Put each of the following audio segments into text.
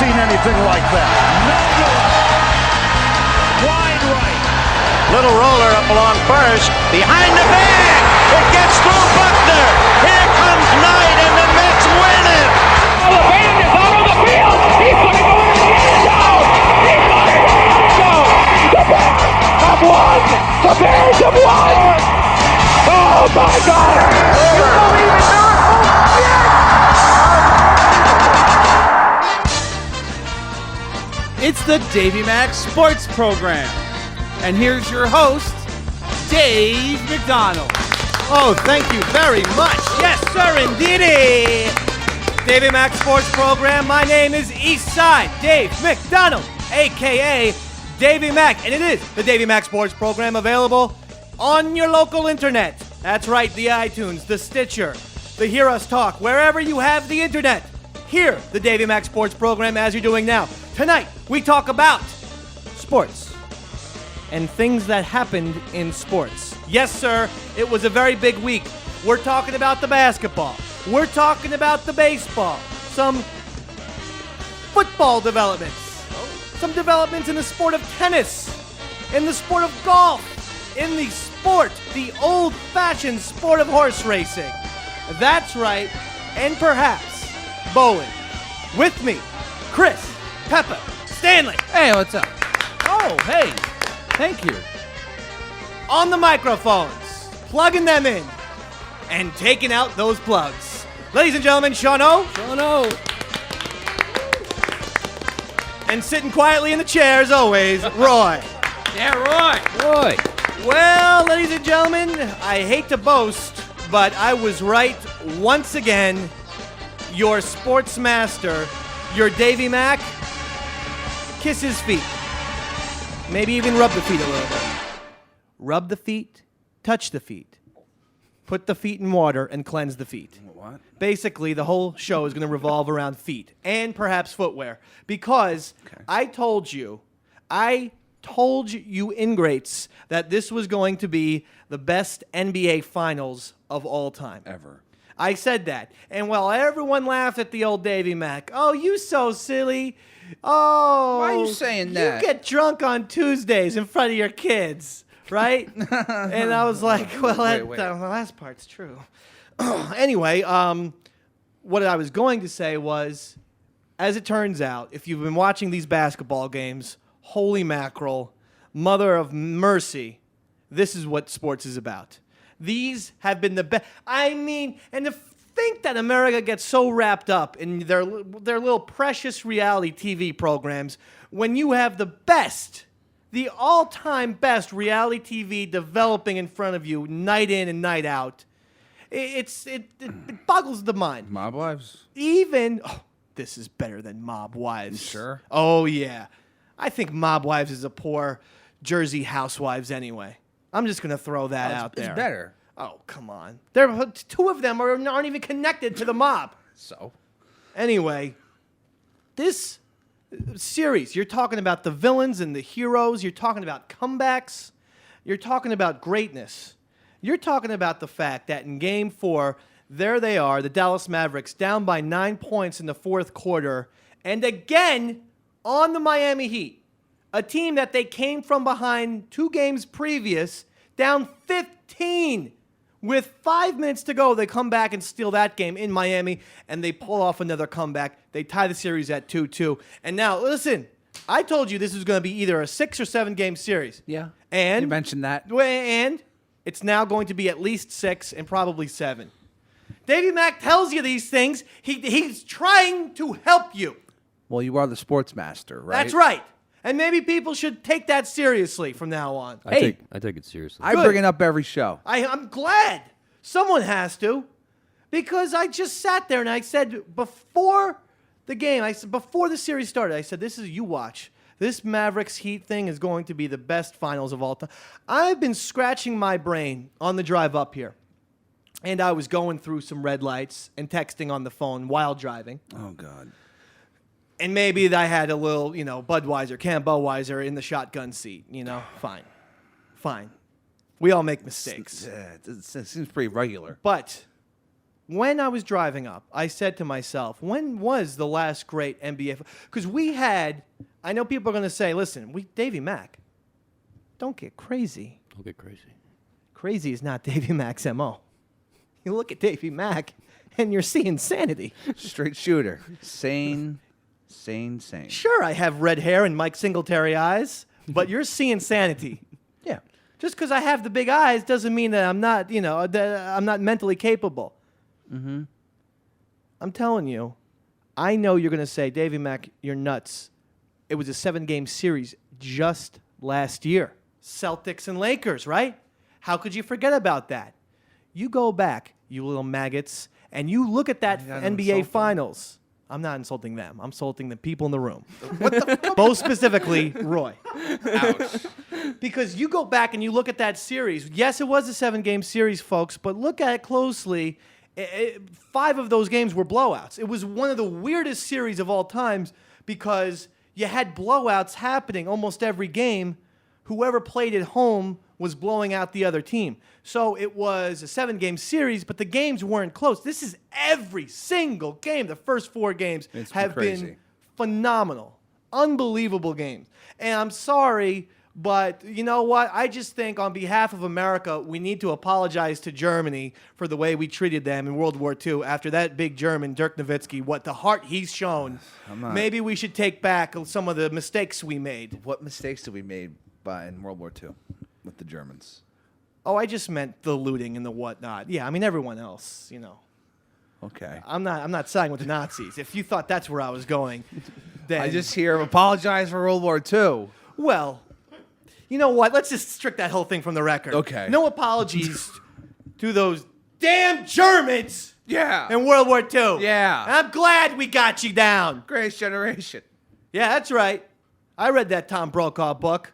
seen anything like that. No good. Wide right. Little roller up along first. Behind the bag. It gets through Buckner. Here comes Knight, and the Mets win it. Oh, the band is out on the field. He's going to go in the end zone. He's going to the end zone. The Bears have won. The Bears have won. Oh, my God. You believe in miracles? Yes. It's the Davey Mac Sports Program. And here's your host, Dave McDonald. Oh, thank you very much. Yes, sir, indeedy. Davey Mac Sports Program. My name is Eastside Dave McDonald, a.k.a. Davey Mac. And it is the Davey Mac Sports Program, available on your local internet. That's right, the iTunes, the Stitcher, the Hear Us Talk, wherever you have the internet. Hear the Davey Mac Sports Program as you're doing now. Tonight, we talk about sports and things that happened in sports. Yes, sir, it was a very big week. We're talking about the basketball. We're talking about the baseball. Some football developments. Some developments in the sport of tennis. In the sport of golf. In the sport, the old-fashioned sport of horse racing. That's right, and perhaps bowling. With me, Chris, Peppa, Stanley. Hey, what's up? Oh, hey. Thank you. On the microphones, plugging them in, and taking out those plugs. Ladies and gentlemen, Sean O. And sitting quietly in the chair, as always, Roy. Yeah, Roy. Well, ladies and gentlemen, I hate to boast, but I was right once again. Your sports master, your Davey Mac, kiss his feet. Maybe even rub the feet a little bit. Rub the feet, touch the feet. Put the feet in water and cleanse the feet. What? Basically, the whole show is going to revolve around feet and perhaps footwear. Because I told you ingrates that this was going to be the best NBA Finals of all time. Ever. I said that. And while everyone laughed at the old Davey Mac, oh, you so silly. Oh. Why are you saying that? You get drunk on Tuesdays in front of your kids, right? And I was like, well, the last part's true. Anyway, what I was going to say was, as it turns out, if you've been watching these basketball games, holy mackerel, mother of mercy, this is what sports is about. These have been the best. I mean, and to think that America gets so wrapped up in their little precious reality TV programs when you have the best, the all-time best reality TV developing in front of you night in and night out. It boggles the mind. Mob Wives? This is better than Mob Wives. You sure? Oh, yeah. I think Mob Wives is a poor Jersey Housewives anyway. I'm just going to throw that out there. It's better. Oh, come on. Two of them aren't even connected to the mob. So? Anyway, this series, you're talking about the villains and the heroes. You're talking about comebacks. You're talking about greatness. You're talking about the fact that in Game 4, there they are, the Dallas Mavericks, down by 9 points in the fourth quarter, and again on the Miami Heat, a team that they came from behind 2 games previous, down 15. With 5 minutes to go, they come back and steal that game in Miami, and they pull off another comeback. They tie the series at 2-2. And now, listen, I told you this was going to be either a 6 or 7 game series. Yeah. And you mentioned that. And it's now going to be at least 6 and probably 7. Davey Mac tells you these things. He's trying to help you. Well, you are the sports master, right? That's right. And maybe people should take that seriously from now on. I take it seriously. I bring it up every show. I'm glad. Someone has to. Because I just sat there and I said before the game, before the series started, I said, you watch. This Mavericks Heat thing is going to be the best finals of all time. I've been scratching my brain on the drive up here. And I was going through some red lights and texting on the phone while driving. Oh, God. And maybe I had a little, Budweiser, Camp Budweiser in the shotgun seat. Fine. We all make mistakes. It seems pretty regular. But when I was driving up, I said to myself, when was the last great NBA? Because we had, I know people are going to say, listen, Davey Mac, don't get crazy. Don't get crazy. Crazy is not Davey Mac's MO. You look at Davey Mac, and you're seeing sanity. Straight shooter. Sane. Sure, I have red hair and Mike Singletary eyes, but you're seeing sanity. Yeah. Just because I have the big eyes doesn't mean that I'm not, that I'm not mentally capable. Mm-hmm. I'm telling you, I know you're going to say, Davey Mac, you're nuts. It was a 7-game series just last year. Celtics and Lakers, right? How could you forget about that? You go back, you little maggots, and you look at that NBA Finals. I'm not insulting them. I'm insulting the people in the room. Both specifically, Roy. Ouch. Because you go back and you look at that series. Yes, it was a 7-game series, folks, but look at it closely. 5 of those games were blowouts. It was one of the weirdest series of all times because you had blowouts happening almost every game. Whoever played at home was blowing out the other team. So it was a 7-game series, but the games weren't close. This is every single game. The first 4 games have been phenomenal, unbelievable games. And I'm sorry, but you know what? I just think on behalf of America, we need to apologize to Germany for the way we treated them in World War II after that big German, Dirk Nowitzki, what the heart he's shown. Maybe we should take back some of the mistakes we made. What mistakes did we make in World War II with the Germans? Oh, I just meant the looting and the whatnot. Yeah, I mean everyone else, Okay. I'm not siding with the Nazis. If you thought that's where I was going, then I just hear apologize for World War II. Well, you know what? Let's just strike that whole thing from the record. Okay. No apologies to those damn Germans. Yeah. In World War II. Yeah. I'm glad we got you down. Greatest generation. Yeah, that's right. I read that Tom Brokaw book.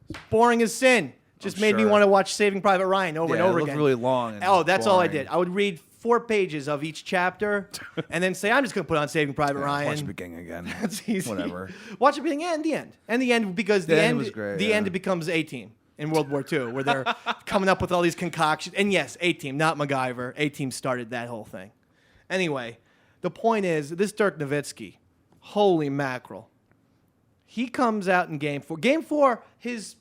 It's boring as sin. Just made me want to watch Saving Private Ryan over and over it looked again. really long. And Oh, that's all I boring. did. I would read 4 pages of each chapter and then say, I'm just going to put on Saving Private Ryan. Watch the beginning again. That's easy. Whatever. Watch the beginning and the end. And the end because the end was great, the end it becomes A-Team in World War II where they're coming up with all these concoctions. And yes, A-Team, not MacGyver. A-Team started that whole thing. Anyway, the point is, this Dirk Nowitzki, holy mackerel. He comes out in Game 4. Game 4,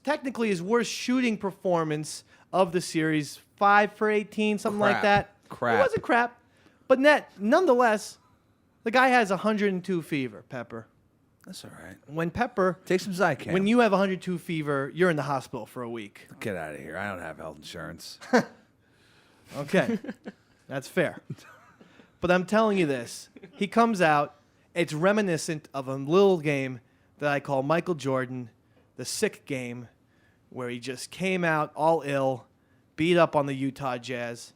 technically his worst shooting performance of the series. 5 for 18, something like that. Crap. It wasn't crap. But nonetheless, the guy has 102 fever, Pepper. That's all right. When Pepper... Take some Zycam. When you have 102 fever, you're in the hospital for a week. Get out of here. I don't have health insurance. Okay. That's fair. But I'm telling you this. He comes out. It's reminiscent of a little game that I call Michael Jordan, the sick game, where he just came out all ill, beat up on the Utah Jazz.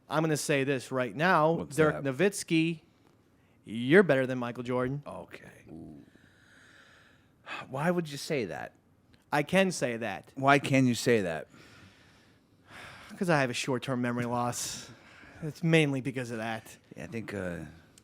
I'm going to say this right now. What's Dirk that? Nowitzki, you're better than Michael Jordan. Okay. Why would you say that? I can say that Why can you say that? because I have a short-term memory loss. It's mainly because of that. Yeah, I think...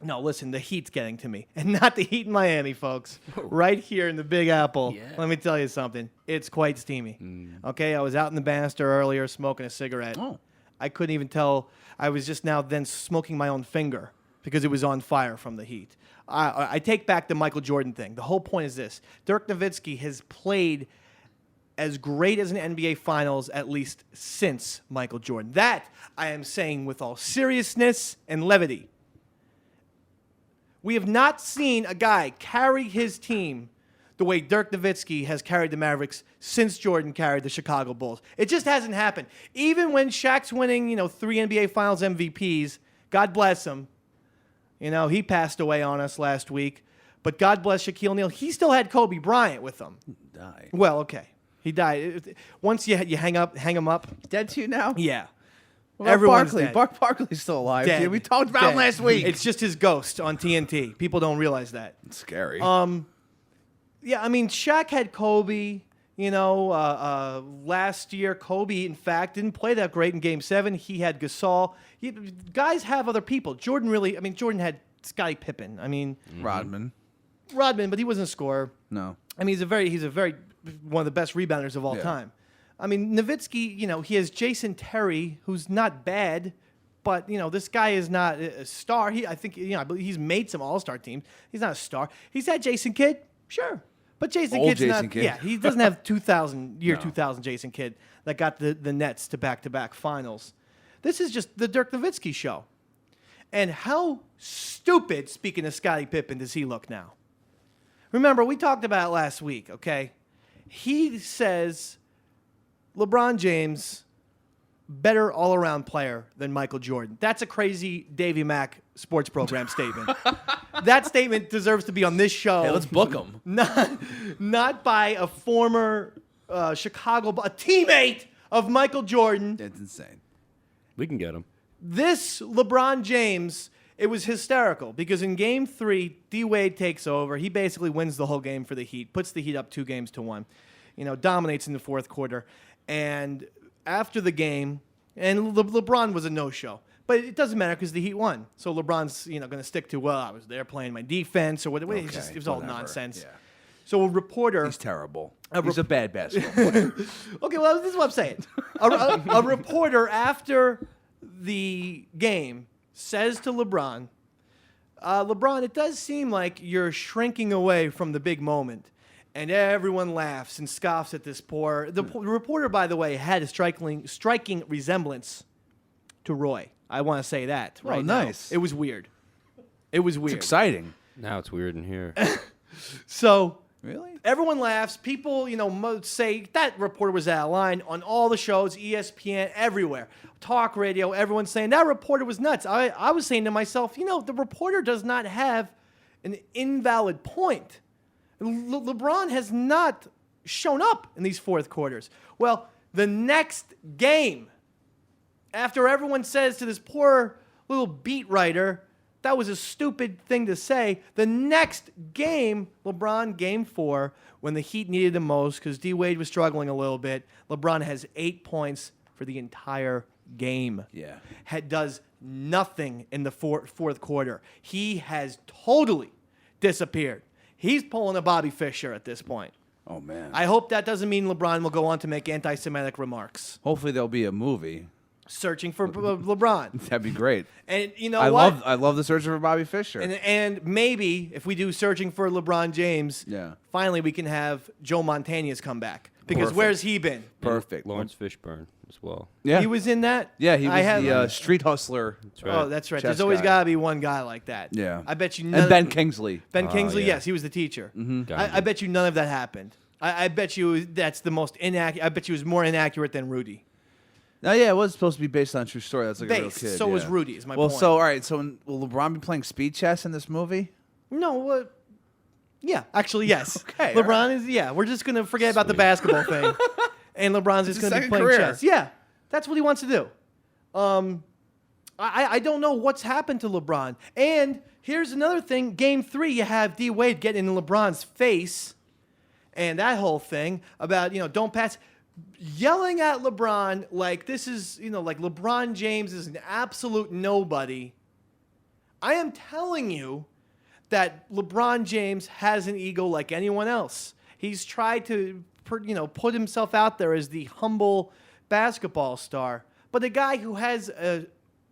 No, listen, the heat's getting to me. And not the heat in Miami, folks. Right here in the Big Apple. Yeah. Let me tell you something. It's quite steamy. Okay, I was out in the Bannister earlier smoking a cigarette. Oh. I couldn't even tell. I was just now then smoking my own finger because it was on fire from the heat. I take back the Michael Jordan thing. The whole point is this. Dirk Nowitzki has played as great as an NBA Finals at least since Michael Jordan. That I am saying with all seriousness and levity. We have not seen a guy carry his team the way Dirk Nowitzki has carried the Mavericks since Jordan carried the Chicago Bulls. It just hasn't happened. Even when Shaq's winning, 3 NBA Finals MVPs, God bless him. He passed away on us last week. But God bless Shaquille O'Neal. He still had Kobe Bryant with him. Die. Well, okay. He died. Once you hang him up. Dead to you now? Yeah. What about Everyone's Barkley? dead. Barkley's still alive. Dead. Dude. We talked about him Dead. last week. It's just his ghost on TNT. People don't realize that. It's scary. Yeah, I mean, Shaq had Kobe. Last year, Kobe, in fact, didn't play that great in Game 7. He had Gasol. Guys have other people. Jordan had Scottie Pippen. Rodman. But he wasn't a scorer. No. He's a very one of the best rebounders of all time. Nowitzki, he has Jason Terry, who's not bad, but this guy is not a star. I think I believe he's made some All-Star teams. He's not a star. He's had Jason Kidd, sure, but Jason Old Kidd's Jason not. Kidd. Yeah, he doesn't have 2000 Jason Kidd that got the Nets to back-to-back finals. This is just the Dirk Nowitzki show. And how stupid, speaking of Scottie Pippen, does he look now? Remember, we talked about it last week, okay? He says LeBron James, better all-around player than Michael Jordan. That's a crazy Davey Mac sports program statement. That statement deserves to be on this show. Hey, let's book him. Not by a former a teammate of Michael Jordan. It's insane. We can get him. This LeBron James, it was hysterical because in Game 3, D. Wade takes over. He basically wins the whole game for the Heat, puts the Heat up 2-1, dominates in the fourth quarter. And after the game, and LeBron was a no-show. But it doesn't matter because the Heat won. So LeBron's going to stick to, I was there playing my defense or whatever. Okay, it was all whatever. nonsense. Yeah. So a reporter... He's terrible. He's a bad basketball player. Okay, well, this is what I'm saying. A reporter after the game says to LeBron, LeBron, it does seem like you're shrinking away from the big moment. And everyone laughs and scoffs at this poor... The reporter, by the way, had a striking resemblance to Roy. I want to say that right now. Nice. It was weird. It was weird. It's exciting. Now it's weird in here. So... Really? Everyone laughs. People, say that reporter was out of line on all the shows, ESPN, everywhere. Talk radio, everyone's saying that reporter was nuts. I was saying to myself, the reporter does not have an invalid point. LeBron has not shown up in these fourth quarters. Well, the next game, after everyone says to this poor little beat writer, that was a stupid thing to say. The next game, LeBron, Game 4, when the Heat needed him most because D. Wade was struggling a little bit, LeBron has 8 points for the entire game. Yeah. Does nothing in the fourth quarter. He has totally disappeared. He's pulling a Bobby Fischer at this point. Oh, man. I hope that doesn't mean LeBron will go on to make anti-Semitic remarks. Hopefully there'll be a movie. Searching for LeBron. That'd be great. And I love the search for Bobby Fischer. And maybe if we do Searching for LeBron James, finally we can have Joe Montana's come back. Because Perfect. where's he been? Perfect. Lawrence Fishburne as well. Yeah. He was in that? Yeah, he was the street hustler. That's right. Oh, that's right. Chess There's always guy. got to be one guy like that. Yeah. I bet you And Ben Kingsley. Ben Kingsley, yeah. yes, he was the teacher. Mm-hmm. I bet you none of that happened. I bet you that's the most inaccurate. I bet you it was more inaccurate than Rudy. Oh, yeah, it was supposed to be based on a true story. That's like a real Based. kid. So yeah. was Rudy, is my well, point. so, all right, so will LeBron be playing speed chess in this movie? No, yeah, actually, yes. Okay, LeBron is, we're just going to forget about the basketball thing. And LeBron's just his going to be second playing career. chess. Yeah, that's what he wants to do. I don't know what's happened to LeBron. And here's another thing. Game 3, you have D. Wade getting in LeBron's face. And that whole thing about, don't pass. Yelling at LeBron like this is, like LeBron James is an absolute nobody. I am telling you that LeBron James has an ego like anyone else. He's tried to, put himself out there as the humble basketball star. But a guy who has a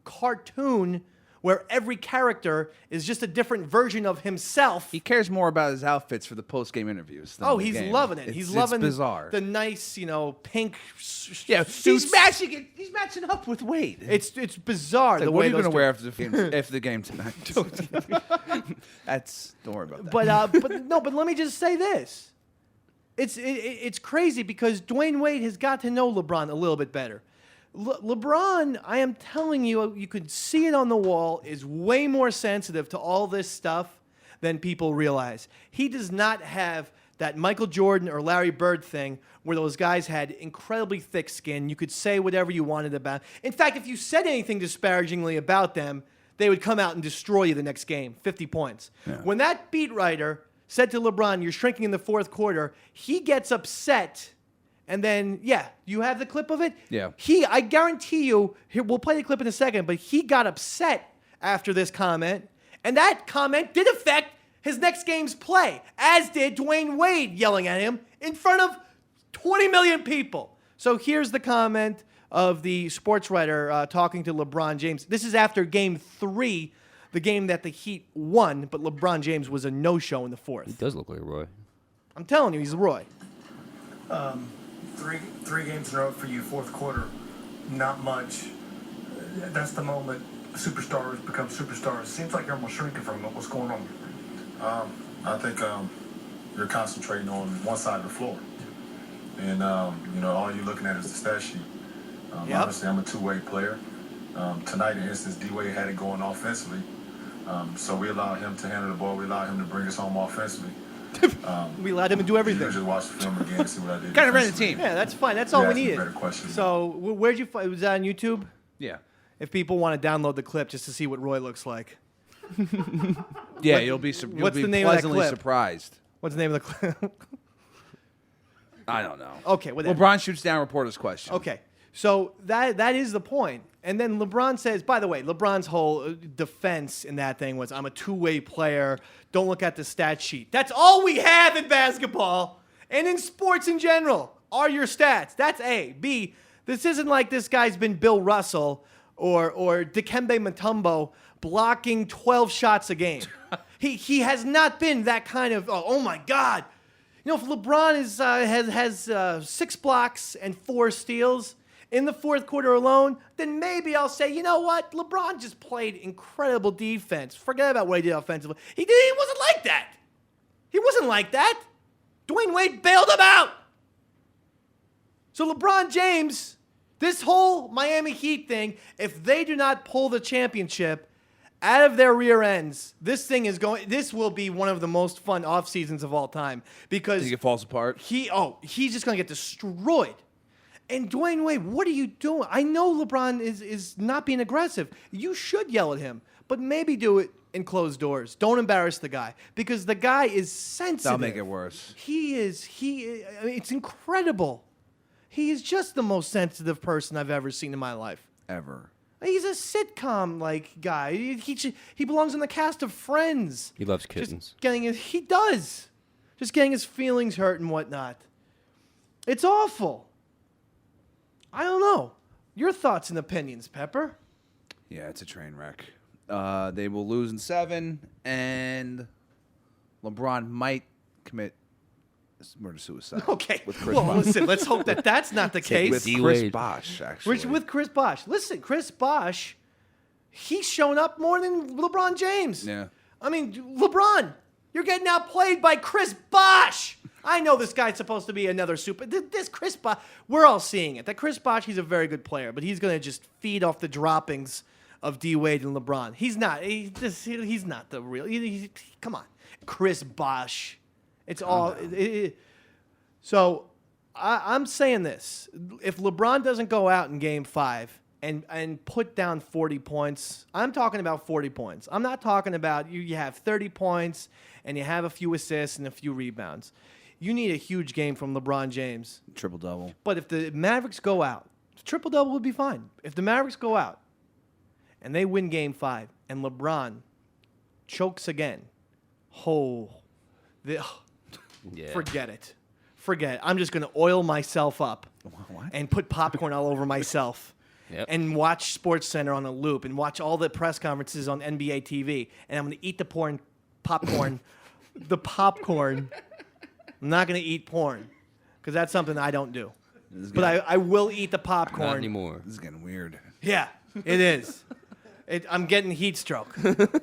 cartoon where every character is just a different version of himself. He cares more about his outfits for the post-game interviews. Than the He's game. loving it. He's loving it's bizarre. the nice, pink suits. He's matching it. He's matching up with Wade. It's bizarre. Like, the what way are you those going to two- wear after the game tonight? Don't worry about that. But let me just say this. It's crazy because Dwayne Wade has got to know LeBron a little bit better. LeBron, I am telling you, you could see it on the wall, is way more sensitive to all this stuff than people realize. He does not have that Michael Jordan or Larry Bird thing where those guys had incredibly thick skin. You could say whatever you wanted about. In fact, if you said anything disparagingly about them, they would come out and destroy you the next game, 50 points. Yeah. When that beat writer said to LeBron, you're shrinking in the fourth quarter, he gets upset. And then, you have the clip of it? Yeah. I guarantee you, we'll play the clip in a second, but he got upset after this comment. And that comment did affect his next game's play, as did Dwayne Wade yelling at him in front of 20 million people. So here's the comment of the sports writer talking to LeBron James. This is after Game 3, the game that the Heat won, but LeBron James was a no-show in the fourth. He does look like Roy. I'm telling you, he's Roy. Three games in a row for you, fourth quarter, not much. That's the moment superstars become superstars. Seems like you're almost shrinking from it. What's going on? I think you're concentrating on one side of the floor. And, all you're looking at is the stat sheet. Obviously, I'm a two-way player. Tonight, in instance, D-Wade had it going offensively. So we allowed him to handle the ball. We allowed him to bring us home offensively. We allowed him to do everything. You just watch the film again and see what I did. Kind of ran the team. Yeah, that's fine. That's all we needed. Better question. So where'd you find? Was that on YouTube? Yeah. If people want to download the clip just to see what Roy looks like. Yeah, you'll be what's the name of that pleasantly clip? surprised. What's the name of the clip? I don't know. Okay, whatever. LeBron shoots down reporter's question. Okay, so that is the point. And then LeBron says, by the way, LeBron's whole defense in that thing was, I'm a two-way player. Don't look at the stat sheet. That's all we have in basketball and in sports in general are your stats. That's A. B, this isn't like this guy's been Bill Russell or Dikembe Mutombo blocking 12 shots a game. He has not been that kind of, oh my God. You know, if LeBron has 6 blocks and 4 steals in the fourth quarter alone, then maybe I'll say, you know what? LeBron just played incredible defense. Forget about what he did offensively. He wasn't like that. He wasn't like that. Dwayne Wade bailed him out. So LeBron James, this whole Miami Heat thing, if they do not pull the championship out of their rear ends, this will be one of the most fun off seasons of all time because Think it falls apart? he's just going to get destroyed. And Dwayne Wade, what are you doing? I know LeBron is not being aggressive. You should yell at him, but maybe do it in closed doors. Don't embarrass the guy because the guy is sensitive. That'll make it worse. I mean, it's incredible. He is just the most sensitive person I've ever seen in my life. Ever. He's a sitcom like guy. He belongs in the cast of Friends. He loves kittens. He does. Just getting his feelings hurt and whatnot. It's awful. I don't know. Your thoughts and opinions, Pepper? Yeah, it's a train wreck. They will lose in 7, and LeBron might commit murder-suicide. Okay. With Chris Well, Bosh. listen, let's hope that that's not the case. With Chris D-Wade. Bosh, actually. With Chris Bosh. Listen, Chris Bosh, he's shown up more than LeBron James. Yeah. I mean, LeBron, you're getting outplayed by Chris Bosh. I know this guy's supposed to be another super. This Chris Bosh, we're all seeing it. That Chris Bosh, he's a very good player, but he's going to just feed off the droppings of D-Wade and LeBron. He's not. He's not the real. Come on. Chris Bosh. It's all. So I'm saying this. If LeBron doesn't go out in Game 5 and put down 40 points, I'm talking about 40 points. I'm not talking about you have 30 points and you have a few assists and a few rebounds. You need a huge game from LeBron James. Triple-double. But if the Mavericks go out, triple-double would be fine. If the Mavericks go out and they win Game 5 and LeBron chokes again, Yeah. forget it. Forget it. I'm just going to oil myself up and put popcorn all over myself Yep. and watch SportsCenter on a loop and watch all the press conferences on NBA TV. And I'm going to eat the popcorn. The popcorn. I'm not going to eat porn because that's something I don't do. But I will eat the popcorn. Not anymore. This is getting weird. Yeah, it is. I'm getting heat stroke. It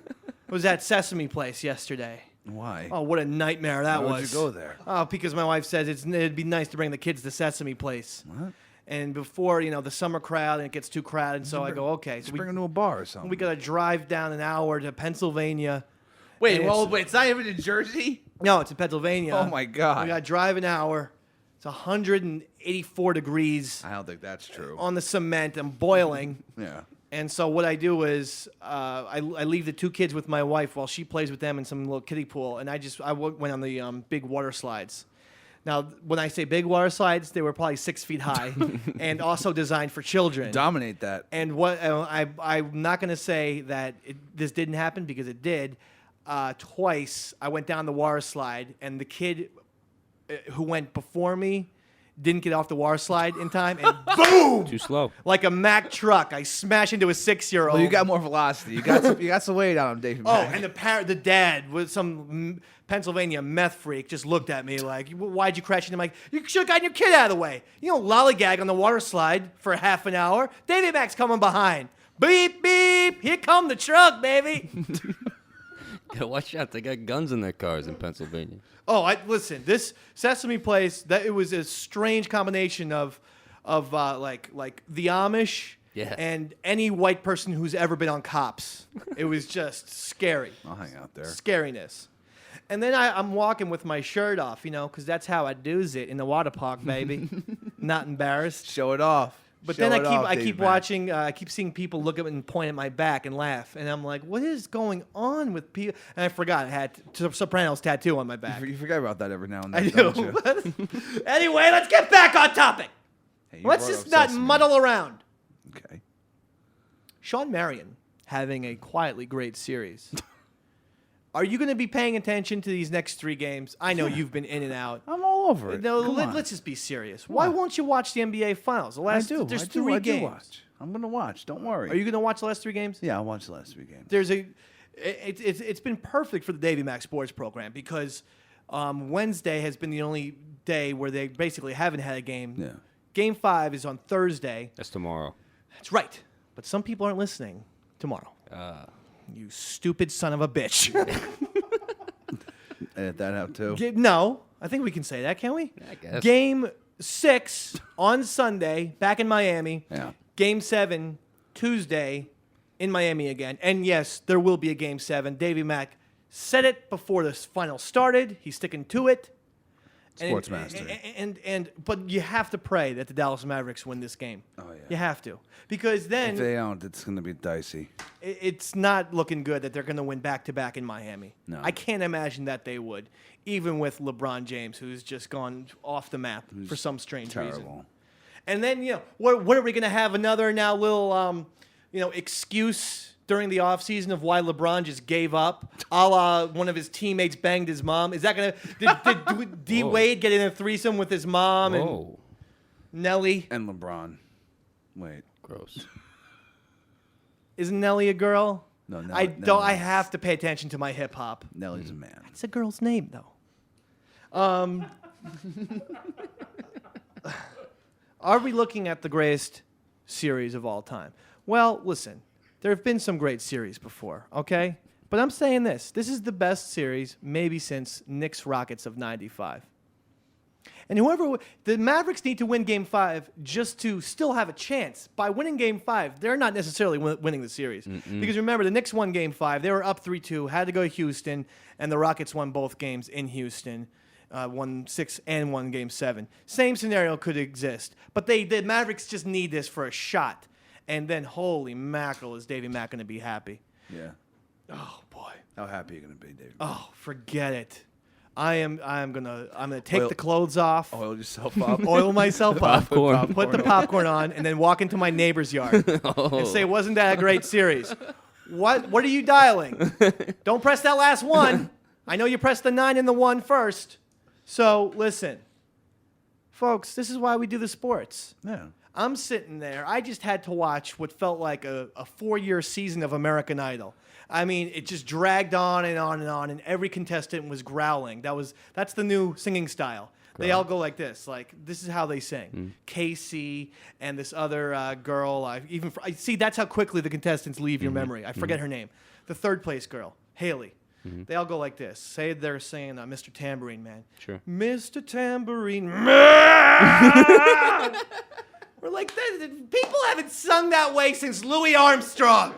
was at Sesame Place yesterday. Why? Oh, what a nightmare that Why was. would you go there? Oh, because my wife says it'd be nice to bring the kids to Sesame Place. What? And before, the summer crowd, and it gets too crowded, so I go, okay. So Just bring them to a bar or something. we got to drive down an hour to Pennsylvania. Wait, And it's not even in Jersey? No, it's in Pennsylvania. Oh, my God. We got to drive an hour. It's 184 degrees I don't think that's true. on the cement. I'm boiling. Yeah. And so what I do is I leave the 2 kids with my wife while she plays with them in some little kiddie pool, and I went on the big water slides. Now, when I say big water slides, they were probably 6 feet high and also designed for children. Dominate that. And what I'm not going to say that this didn't happen because it did. Twice I went down the water slide, and the kid who went before me didn't get off the water slide in time, and boom! Too slow. Like a Mack truck, I smash into a 6-year-old. Well, you got more velocity. You got some weight on him, Davey Oh, Mac. and the dad was some Pennsylvania meth freak, just looked at me like, "Why'd you crash into my? You should have gotten your kid out of the way. You don't lollygag on the water slide for half an hour. Davey Mac's coming behind. Beep beep. Here come the truck, baby." Gotta watch out. They got guns in their cars in Pennsylvania. Oh, listen. This Sesame Place, that it was a strange combination of like the Amish Yeah. and any white person who's ever been on Cops. It was just scary. I'll hang out there. Scariness. And then I'm walking with my shirt off, because that's how I do's it in the water park, baby. Not embarrassed. Show it off. But Show then it off, I Davey keep Mac. watching. I keep seeing people look at me and point at my back and laugh, and I'm like, "What is going on with people?" And I forgot I had Sopranos tattoo on my back. You forget about that every now and then. I don't do. you? Anyway, let's get back on topic. Hey, you Let's brought just up not Sesame. muddle around. Okay. Sean Marion having a quietly great series. Are you going to be paying attention to these next 3 games? I know you've been in and out. I'm all over it. No, Come on. let's just be serious. Why won't you watch the NBA Finals? The last, There's 3 I games. do watch. I'm gonna watch. Don't worry. Are you going to watch the last 3 games? Yeah, I'll watch the last 3 games. It's been perfect for the Davey Mac Sports program because Wednesday has been the only day where they basically haven't had a game. Yeah. Game 5 is on Thursday. That's tomorrow. That's right. But some people aren't listening tomorrow. You stupid son of a bitch. Edit that out too. No, I think we can say that, can we? I guess. Game 6 on Sunday, back in Miami. Yeah. Game 7 Tuesday in Miami again. And yes, there will be a Game 7. Davey Mac said it before the final started. He's sticking to it. Sports master. But you have to pray that the Dallas Mavericks win this game. Oh, yeah. You have to. Because then If they don't, it's gonna be dicey. it's not looking good that they're going to win back-to-back in Miami. No. I can't imagine that they would, even with LeBron James, who's just gone off the map for some strange reason. Terrible. And then, what are we going to have another now little, excuse during the offseason of why LeBron just gave up, a la one of his teammates banged his mom? Is that going to... Did D. Wade get in a threesome with his mom and Oh, Nelly? And LeBron. Wait. gross. Isn't Nelly a girl? No, I Nelly- don't. I have to pay attention to my hip-hop. Nelly's a man. It's a girl's name, though. Are we looking at the greatest series of all time? Well, listen, there have been some great series before, okay? But I'm saying this. This is the best series maybe since Knicks Rockets of 95. And the Mavericks need to win Game 5 just to still have a chance. By winning Game 5, they're not necessarily winning the series. Because remember, the Knicks won Game 5. They were up 3-2, had to go to Houston, and the Rockets won both games in Houston. Won 6 and won Game 7. Same scenario could exist. But the Mavericks just need this for a shot. And then, holy mackerel, is Davey Mac going to be happy. Yeah. Oh, boy. How happy are you gonna be, David? Oh, forget it. I'm gonna take Oil- the clothes off. Oil yourself up. Oil myself up, Popcorn. put the popcorn on, and then walk into my neighbor's yard and say, "Wasn't that a great series?" What are you dialing? Don't press that last one. I know you pressed the 9 and the 1 first. So listen, folks, this is why we do the sports. Yeah. I'm sitting there. I just had to watch what felt like a 4-year season of American Idol. I mean, it just dragged on and on and on, and every contestant was growling. That's the new singing style. They all go like this. Like, this is how they sing. Casey and this other girl. I see. That's how quickly the contestants leave your memory. I forget her name. The third place girl, Haley. They all go like this. Say they're saying Mr. Tambourine Man. Sure. Mr. Tambourine Man. We're like, people haven't sung that way since Louis Armstrong.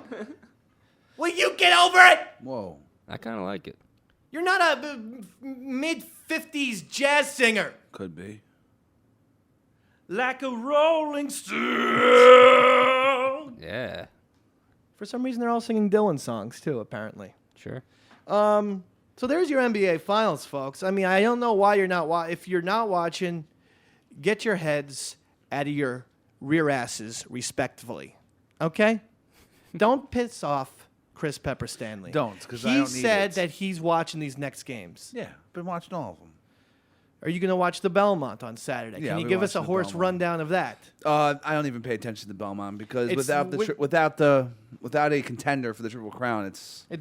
Will you get over it? Whoa. I kind of like it. You're not a mid-50s jazz singer. Could be. Like a rolling stone. Yeah, For some reason, they're all singing Dylan songs, too, apparently. sure. So there's your NBA Finals, folks. I mean, I don't know why you're not if you're not watching, get your heads out of your rear asses respectfully. Okay? Don't piss off Chris Pepper Stanley. Don't, 'cause I don't need He said it. that he's watching these next games. Yeah. Been watching all of them. Are you going to watch the Belmont on Saturday? Yeah, Can you we give watch us a the horse Belmont. rundout of that? I don't even pay attention to Belmont because It's- without a contender for the Triple Crown,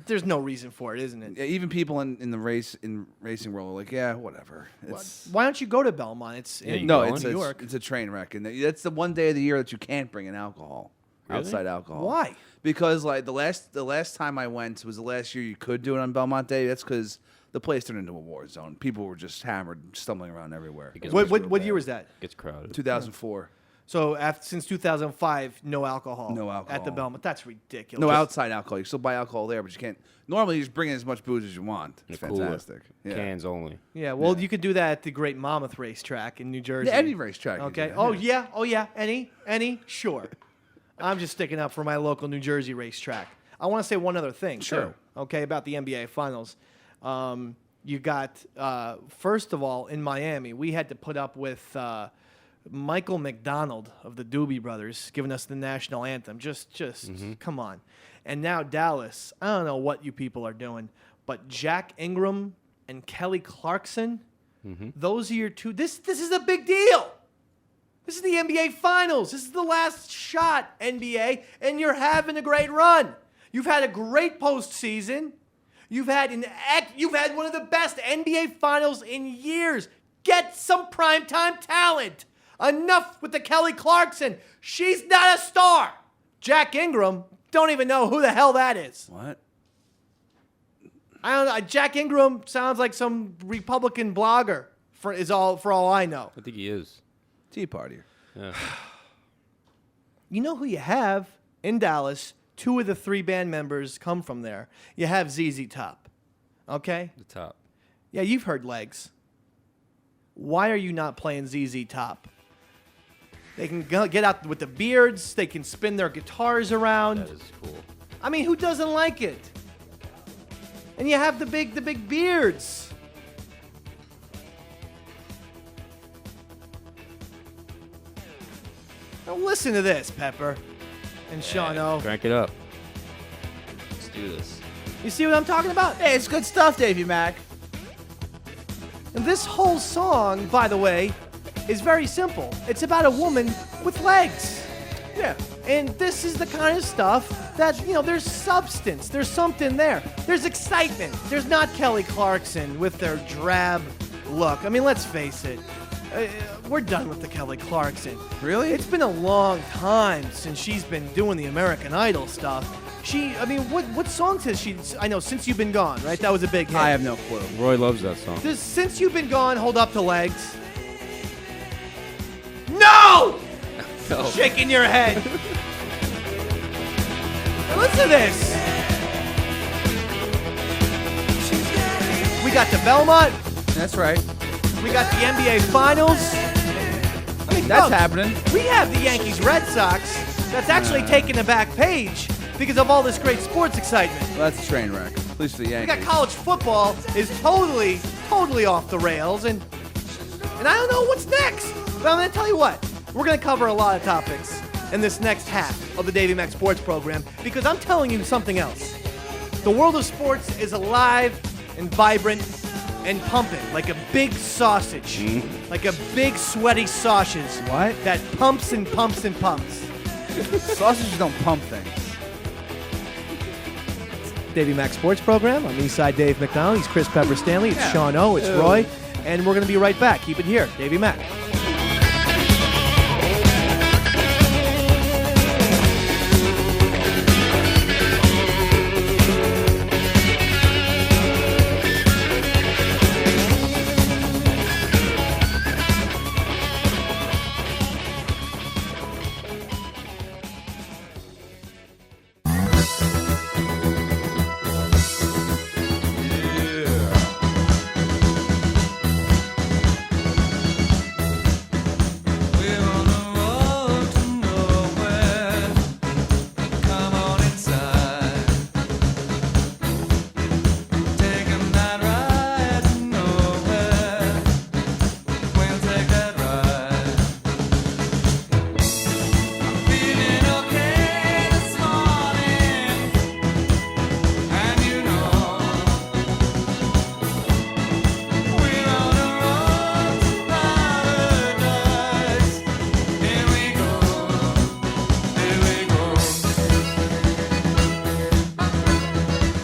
There's no reason for it, isn't it? even people in the racing world are like, yeah, whatever. It's Why don't you go to Belmont? It's in no, New York. it's a train wreck, and that's the one day of the year that you can't bring in alcohol, outside alcohol. Why? Because like the last time I went was the last year you could do it on Belmont Day. That's because the place turned into a war zone. People were just hammered, stumbling around everywhere. What year was that? Gets crowded. 2004. So since 2005, no alcohol. No alcohol. At the Belmont. That's ridiculous. No outside alcohol. You still buy alcohol there, but you can't. Normally, you just bring in as much booze as you want. It's In a cooler. fantastic. Yeah. Cans only. Yeah, well, you could do that at the Great Monmouth Racetrack in New Jersey. Yeah, any racetrack. you Okay. do. Oh yeah. Any? Sure. I'm just sticking up for my local New Jersey racetrack. I want to say one other thing. Sure. Too, okay, about the NBA Finals. You got first of all in Miami, we had to put up with Michael McDonald of the Doobie Brothers giving us the national anthem. Just come on. And now Dallas. I don't know what you people are doing, but Jack Ingram and Kelly Clarkson. Those are your two. This is a big deal. This is the NBA Finals. This is the last shot, NBA, and you're having a great run. You've had a great postseason. You've had one of the best NBA Finals in years. Get some primetime talent. Enough with the Kelly Clarkson. She's not a star. Jack Ingram, don't even know who the hell that is. What? I don't know. Jack Ingram sounds like some Republican blogger. For all I know. I think he is. Tea Party. Yeah. You know who you have in Dallas? 2 of the 3 band members come from there. You have ZZ Top. Okay? The top. Yeah, you've heard Legs. Why are you not playing ZZ Top? They can get out with the beards. They can spin their guitars around. That is cool. I mean, who doesn't like it? And you have the big beards. Now listen to this, Pepper and Sean-O. Crank it up. Let's do this. You see what I'm talking about? Hey, it's good stuff, Davey Mac. And this whole song, by the way, is very simple. It's about a woman with legs. Yeah. And this is the kind of stuff that, there's substance. There's something there. There's excitement. There's not Kelly Clarkson with their drab look. I mean, let's face it. We're done with the Kelly Clarkson. Really? It's been a long time since she's been doing the American Idol stuff. What songs has she? I know, Since You've Been Gone, right? That was a big hit. I have no clue. Roy loves that song. Does Since You've Been Gone hold up to Legs? No! No. Shaking your head. Now listen to this. We got the Belmont. That's right. We got the NBA Finals. I mean, That's look, happening. We have the Yankees Red Sox. That's actually taking the back page because of all this great sports excitement. Well, that's a train wreck. At least for the We Yankees. got college football is totally off the rails, and I don't know what's next. But I'm going to tell you what. We're going to cover a lot of topics in this next half of the Davey Mac Sports program because I'm telling you something else. The world of sports is alive and vibrant and pumping like a big sausage. Like a big sweaty sausage. What? That pumps and pumps and pumps. Sausages don't pump things. Davey Mac Sports program. I'm Eastside Dave McDonald. He's Chris Pepper Stanley. It's Sean-O. It's Roy. And we're going to be right back. Keep it here. Davey Mac.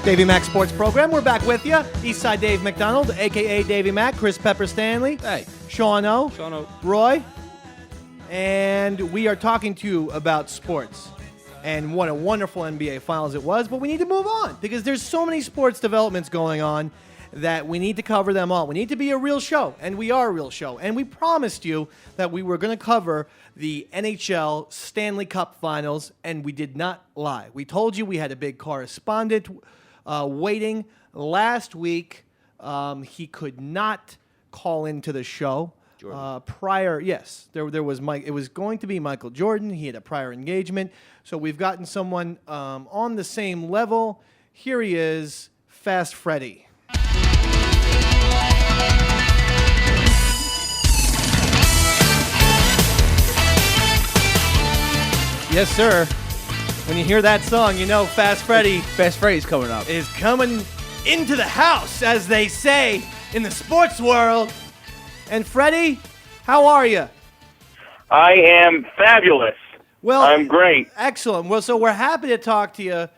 Davey Mac Sports Program. We're back with you. Eastside Dave McDonald, a.k.a. Davey Mac, Chris Pepper Stanley, Hey. Sean O, Sean O. Roy, and we are talking to you about sports and what a wonderful NBA Finals it was, but we need to move on because there's so many sports developments going on that we need to cover them all. We need to be a real show, and we are a real show. And we promised you that we were going to cover the NHL Stanley Cup Finals, and we did not lie. We told you we had a big correspondent waiting last week. He could not call into the show. There was Mike. It was going to be Michael Jordan. He had a prior engagement, so we've gotten someone on the same level. Here he is, Fast Freddy. Yes, sir. When you hear that song, you know Fast Freddy Fast Freddy's coming up. is coming into the house, as they say in the sports world. And Freddy, how are you? I am fabulous. Well, I'm great. Excellent. Well, so we're happy to talk to you.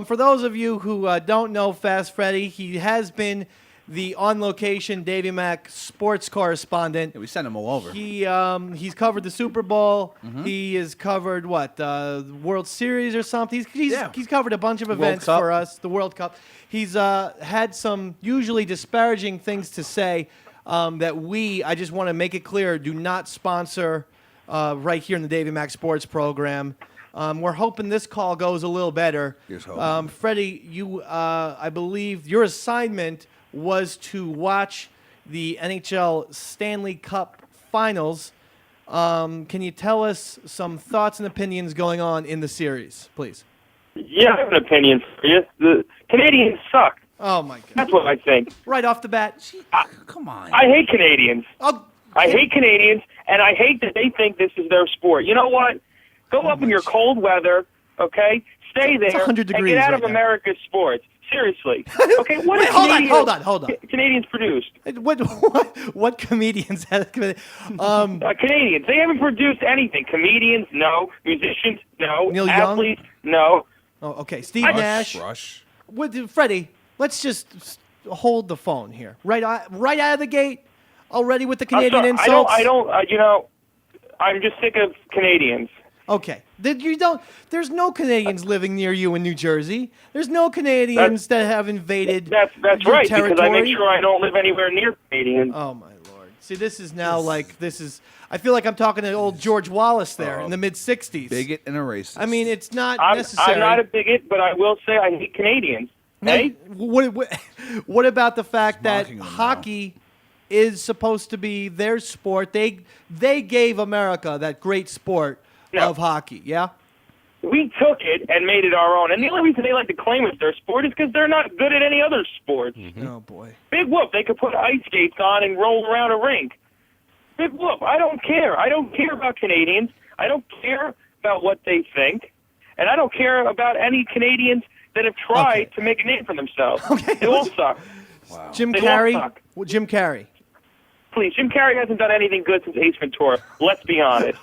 For those of you who don't know Fast Freddy, he has been the on-location Davey Mac sports correspondent. Yeah, we sent him all over. He's covered the Super Bowl. He has covered the World Series or something. He's covered a bunch of events Cup. for us. The World Cup. He's had some usually disparaging things to say that I just want to make it clear, do not sponsor right here in the Davey Mac Sports Program. We're hoping this call goes a little better. Here's hoping. Freddie, I believe your assignment was to watch the NHL Stanley Cup Finals. Can you tell us some thoughts and opinions going on in the series, please? Yeah, I have an opinion for you. The Canadians suck. Oh, my God. That's what I think. Right off the bat. Come on. I hate Canadians. Oh, I hate Canadians, and I hate that they think this is their sport. You know what? Go up in your cold weather, okay? Stay there 100 and degrees get out right of now. America's sports. Seriously. Okay, what Wait, are hold on. Canadians produced? What comedians have Canadians. They haven't produced anything. Comedians, no. Musicians, no. Neil Young? Athletes, no. Oh, okay. Steve Nash. Rush. Freddie, let's just hold the phone here. Right out of the gate, already with the Canadian I'm sorry, insults. I'm just sick of Canadians. Okay. There's no Canadians living near you in New Jersey. There's no Canadians that have invaded That's your right, territory. because I make sure I don't live anywhere near Canadians. Oh, my Lord. See, this is now I feel like I'm talking to old George Wallace there in the mid-'60s. Bigot and a racist. I mean, it's not I'm necessary. not a bigot, but I will say I hate Canadians. Hey? What about the fact that mocking them now. hockey is supposed to be their sport? They gave America that great sport of hockey, yeah? We took it and made it our own. And the only reason they like to claim it's their sport is because they're not good at any other sports. Oh, boy. Big whoop. They could put ice skates on and roll around a rink. Big whoop. I don't care. I don't care about Canadians. I don't care about what they think. And I don't care about any Canadians that have tried to make a name for themselves. They all suck. Wow. Jim They all Carrey? suck. Jim Carrey. Please, Jim Carrey hasn't done anything good since Ace Ventura. Let's be honest.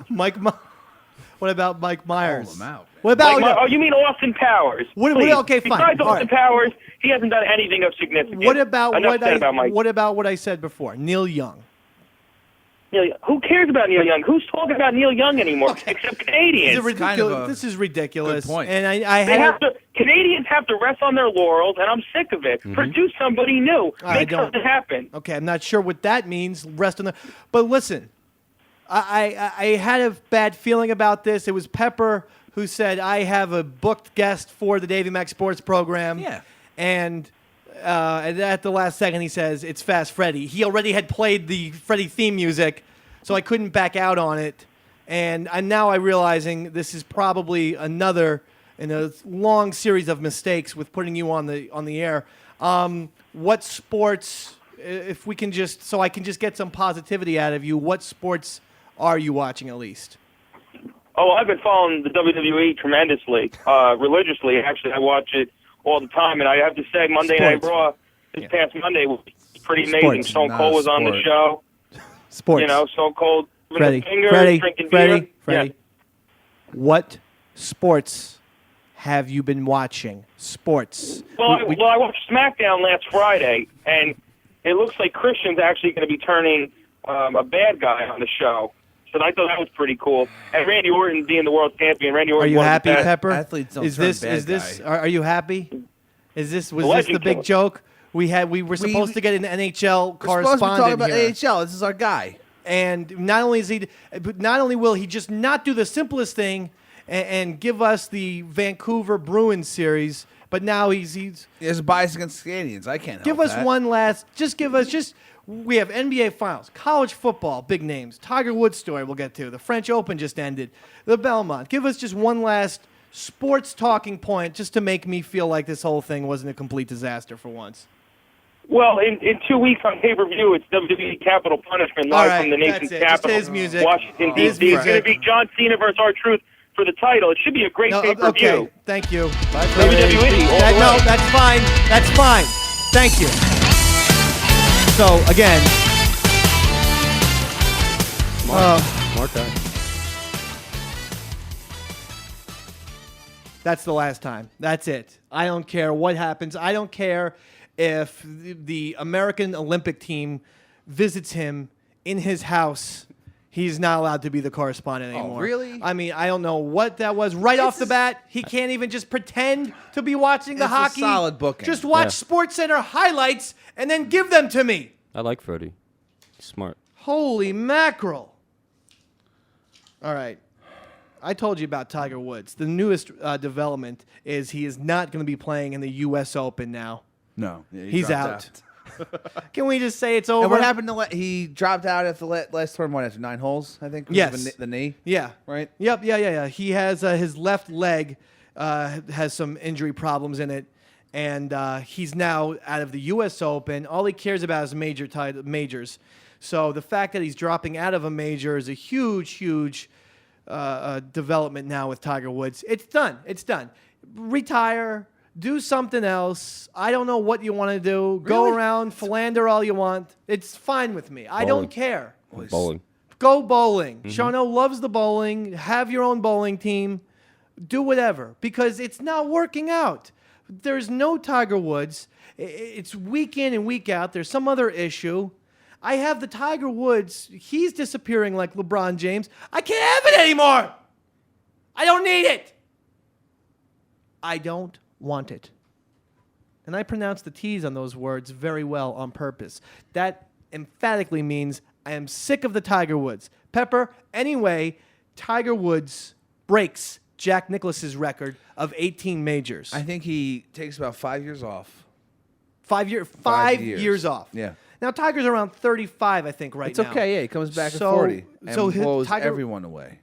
What about Mike Myers? Call him out, man. What about oh, you mean Austin Powers? Please. Okay, fine. Besides All Austin right. Powers, he hasn't done anything of significance. What about Enough said about Mike. what about what I said before? Neil Young. Who cares about Neil Young? Who's talking about Neil Young anymore except Canadians? This is ridiculous. good point. And Canadians have to rest on their laurels, and I'm sick of it. Produce somebody new. Make something happen. Okay, I'm not sure what that means. Rest on the. But listen, I had a bad feeling about this. It was Pepper who said I have a booked guest for the Davey Mac Sports Program. Yeah. And at the last second, he says it's Fast Freddy. He already had played the Freddy theme music, so I couldn't back out on it. And now I'm realizing this is probably another in a long series of mistakes with putting you on the air. What sports, if we can just, so I can just get some positivity out of you, what sports are you watching at least? Oh, I've been following the WWE tremendously, religiously. Actually, I watch it all the time, and I have to say, Monday Night Raw this past Monday was pretty amazing. Sports. Stone Cold was on the show. Sports. You know, Stone Cold with Freddie, his finger, drinking beer. Freddie. Yeah. What sports have you been watching? Sports. Well, I watched SmackDown last Friday, and it looks like Christian's actually going to be turning a bad guy on the show. So I thought that was pretty cool. And Randy Orton being the world champion. Randy Orton. Are you happy, Pepper? Athletes don't is turn this? bad Is this? guy. Are you happy? Was this the Legend big killer. joke? We were supposed to get an NHL We're supposed to be talking correspondent about here. AHL. This is our guy. And not only will he just not do the simplest thing and give us the Vancouver Bruins series, but now he's There's a bias against Canadians. I can't give help us that. one last. We have NBA Finals, college football, big names. Tiger Woods story we'll get to. The French Open just ended. The Belmont. Give us just one last sports talking point just to make me feel like this whole thing wasn't a complete disaster for once. Well, in 2 weeks on pay-per-view, it's WWE Capital Punishment All live right, from the nation's that's it. Just capital, his music. Washington, His D.C. It's going music. to be John Cena versus R-Truth for the title. It should be a great pay-per-view. Okay, thank you. WWE all the No, way. that's fine. That's fine. Thank you. So, again, Smart guy. that's the last time. That's it. I don't care what happens. I don't care if the American Olympic team visits him in his house. He's not allowed to be the correspondent anymore. really? I mean, I don't know what that was. Right off the bat, he can't even just pretend to be watching the It's a hockey. solid booking. Just watch Yeah. SportsCenter highlights and then give them to me. I like Freddie. He's smart. Holy mackerel. All right. I told you about Tiger Woods. The newest development is he is not going to be playing in the U.S. Open now. No. Yeah, he He's dropped out. Can we just say it's over? And what happened to he dropped out at the last tournament after 9 holes, I think? Yes. The knee? Yeah. Right? Yep. Yeah. He has his left leg has some injury problems in it, and he's now out of the U.S. Open. All he cares about is majors. So the fact that he's dropping out of a major is a huge development now with Tiger Woods. It's done. Retire. Do something else. I don't know what you want to do. Go Really? around, philander all you want. It's fine with me. I don't care. Bowling. Go bowling. Shauno loves the bowling. Have your own bowling team. Do whatever, because it's not working out. There's no Tiger Woods. It's week in and week out. There's some other issue. I have the Tiger Woods. He's disappearing like LeBron James. I can't have it anymore. I don't need it. I don't want it. And I pronounce the T's on those words very well on purpose. That emphatically means I am sick of the Tiger Woods. Pepper, anyway, Tiger Woods breaks Jack Nicklaus's record of 18 majors. I think he takes about 5 years off. 5 years. 5 years off. Yeah. Now Tiger's around 35, I think, right It's now. okay, yeah. He comes back So- at 40 and so his- blows Tiger- everyone away.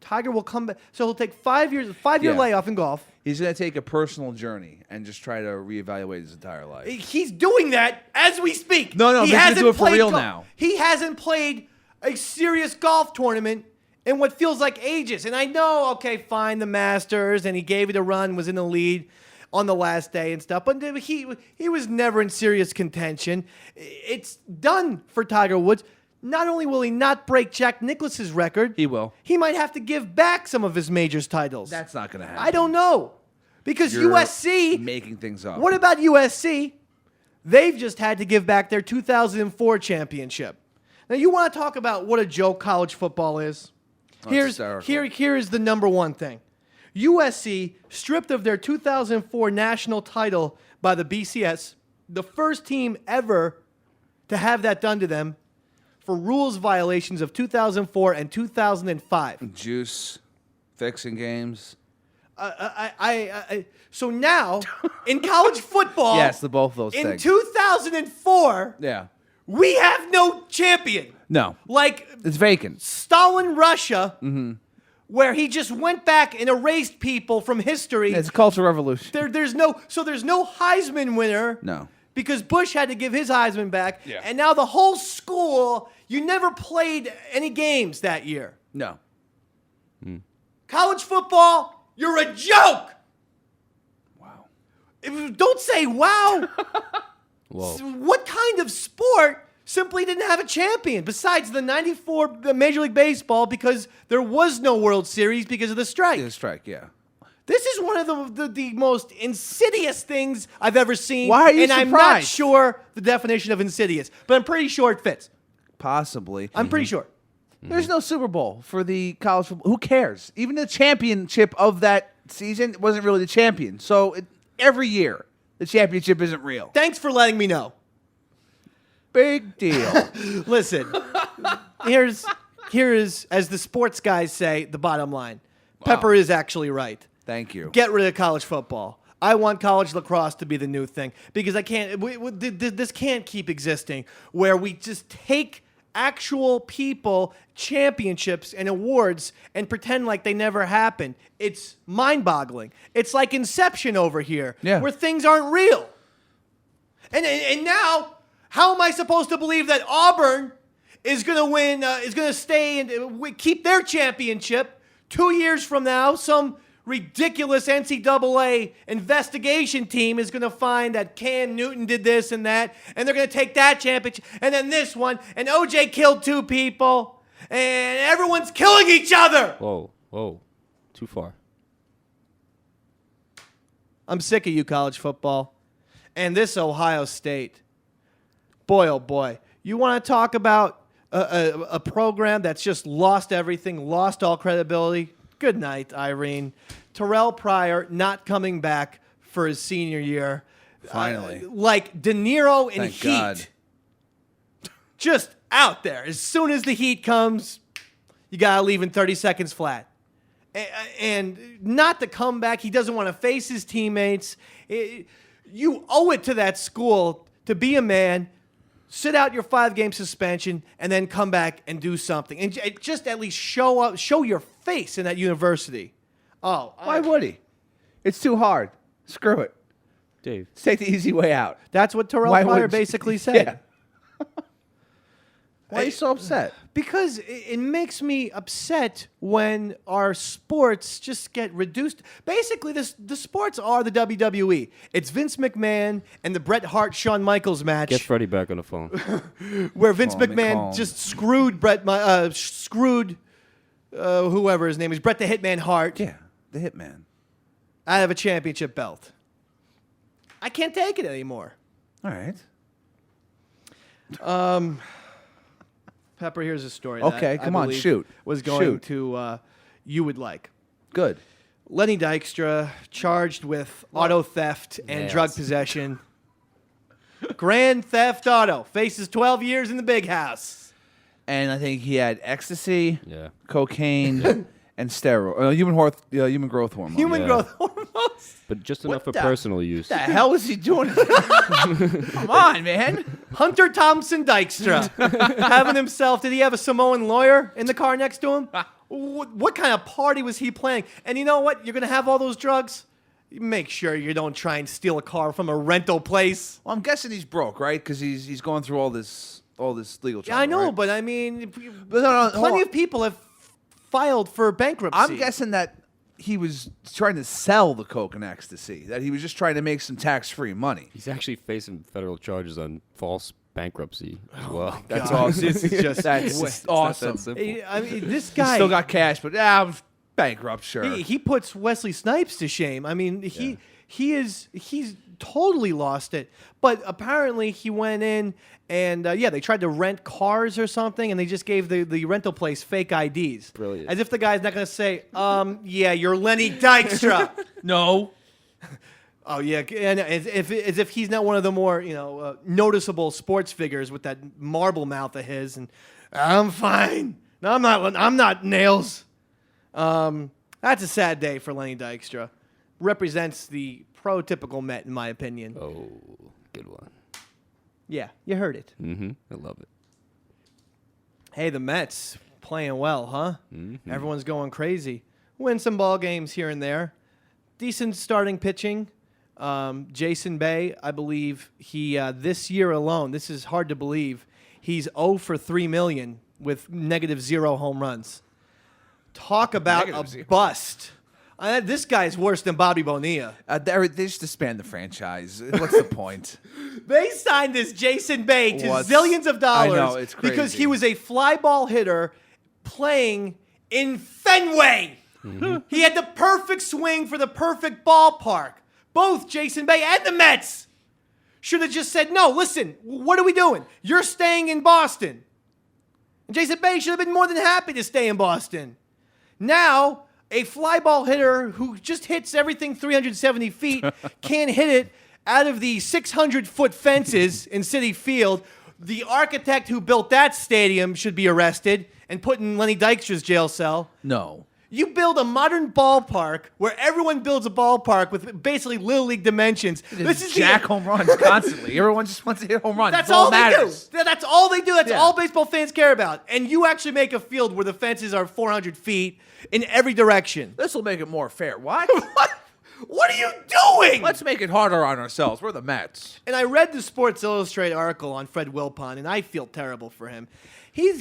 Tiger will come back. So he'll take 5 years, 5-year Yeah. layoff in golf. He's going to take a personal journey and just try to reevaluate his entire life. He's doing that as we speak. No, he he's gonna hasn't do it for played real golf. now. He hasn't played a serious golf tournament in what feels like ages. And I know, okay, fine, the Masters, and he gave it a run, was in the lead on the last day and stuff, but he was never in serious contention. It's done for Tiger Woods. Not only will he not break Jack Nicklaus's record, He will. He might have to give back some of his majors titles. That's not going to happen. I don't know. Because You're USC making things up. What about USC? They've just had to give back their 2004 championship. Now, you want to talk about what a joke college football is? Oh, it's hysterical. Here is the number one thing. USC, stripped of their 2004 national title by the BCS, the first team ever to have that done to them for rules violations of 2004 and 2005. Juice, fixing games. So now, in college football, Yes, the both of those in things. 2004, Yeah. we have no champion. No. Like It's vacant. Stalin Russia, where he just went back and erased people from history. It's a cultural revolution. There's no Heisman winner. No. Because Bush had to give his Heisman back. Yeah. And now the whole school, you never played any games that year. No. College football, you're a joke. Wow. Don't say wow. Whoa. What kind of sport simply didn't have a champion besides the 94 Major League Baseball because there was no World Series because of the strike? The strike, yeah. This is one of the most insidious things I've ever seen. Why are you and surprised? I'm not sure the definition of insidious, but I'm pretty sure it fits. Possibly. I'm pretty sure. There's no Super Bowl for the college football. Who cares? Even the championship of that season wasn't really the champion. So every year, the championship isn't real. Thanks for letting me know. Big deal. Listen, here is, as the sports guys say, the bottom line. Pepper is actually right. Thank you. Get rid of college football. I want college lacrosse to be the new thing because I can't. This can't keep existing where we just take actual people championships and awards and pretend like they never happened. It's mind-boggling. It's like Inception over here, where things aren't real. And now, how am I supposed to believe that Auburn is going to win? Is going to stay and keep their championship 2 years from now? Some ridiculous NCAA investigation team is going to find that Cam Newton did this and that, and they're going to take that championship, and then this one, and OJ killed 2 people, and everyone's killing each other. Whoa. Too far. I'm sick of you, college football. And this Ohio State. Boy, oh boy. You want to talk about a program that's just lost everything, lost all credibility? Good night, Irene. Terrell Pryor not coming back for his senior year. Finally. Like De Niro in Thank Heat. God. Just out there. As soon as the heat comes, you got to leave in 30 seconds flat. And not to come back. He doesn't want to face his teammates. You owe it to that school to be a man, sit out your 5-game suspension, and then come back and do something. And just at least show your face in that university. Oh, Why would he? It's too hard. Screw it. Dave. Let's take the easy way out. That's what Terrell Why Pryor would- basically said. Yeah. Why are you so upset? Because it makes me upset when our sports just get reduced. Basically, the sports are the WWE. It's Vince McMahon and the Bret Hart Shawn Michaels match. Get Freddie back on the phone. Where Vince Call me, call McMahon him. just screwed whoever his name is, Bret the Hitman Hart, Yeah, the Hitman. out of a championship belt. I can't take it anymore. All right. Pepper, here's a story. Okay, that come I on, believe shoot. Was going Shoot. to you would like. Good. Lenny Dykstra charged with auto theft and Yes. drug possession. Grand Theft Auto faces 12 years in the big house. And I think he had ecstasy, Yeah. cocaine, and steroid, human growth hormone. Human Yeah. growth hormones. But just enough for the- personal use. What the hell is he doing? Come on, man. Hunter Thompson Dykstra having himself. Did he have a Samoan lawyer in the car next to him? What kind of party was he playing? And you know what? You're gonna have all those drugs. Make sure you don't try and steal a car from a rental place. Well, I'm guessing he's broke, right? Because he's going through all this legal trouble. Yeah, I know, right? but I mean, But no, hold plenty on. of people have filed for bankruptcy. I'm guessing that he was trying to sell the coke and ecstasy. That he was just trying to make some tax-free money. He's actually facing federal charges on false bankruptcy as well. That's God, awesome. this is just That's It's not that awesome. simple. I mean, this He guy. still got cash, but I'm bankrupt. Sure. He puts Wesley Snipes to shame. I mean, he's totally lost it. But apparently he went in and they tried to rent cars or something, and they just gave the rental place fake IDs. Brilliant. As if the guy's not going to say, yeah, you're Lenny Dykstra. No. Oh yeah, and as if he's not one of the more noticeable sports figures with that marble mouth of his. And I'm fine. No, I'm not Nails. That's a sad day for Lenny Dykstra. Represents the prototypical Met, in my opinion. Oh, good one. Yeah, you heard it. Mm-hmm. I love it. Hey, the Mets playing well, huh? Mm-hmm. Everyone's going crazy. Win some ball games here and there. Decent starting pitching. Jason Bay, I believe he this year alone. This is hard to believe. He's 0 for 3 million with -0 home runs. Talk about a bust. This guy's worse than Bobby Bonilla. They just disband the franchise. What's the point? They signed this Jason Bay to zillions of dollars I know, it's crazy. because he was a fly ball hitter playing in Fenway. He had the perfect swing for the perfect ballpark. Both Jason Bay and the Mets should have just said, no, listen, what are we doing? You're staying in Boston. And Jason Bay should have been more than happy to stay in Boston. Now, a fly ball hitter who just hits everything 370 feet can't hit it out of the 600-foot fences in Citi Field. The architect who built that stadium should be arrested and put in Lenny Dykstra's jail cell. No. You build a modern ballpark where everyone builds a ballpark with basically Little League dimensions. This is jack home runs constantly. Everyone just wants to hit home runs. That's all they do. matters. That's all they do. That's all baseball fans care about. And you actually make a field where the fences are 400 feet in every direction. This will make it more fair. What? What are you doing? Let's make it harder on ourselves. We're the Mets. And I read the Sports Illustrated article on Fred Wilpon, and I feel terrible for him. He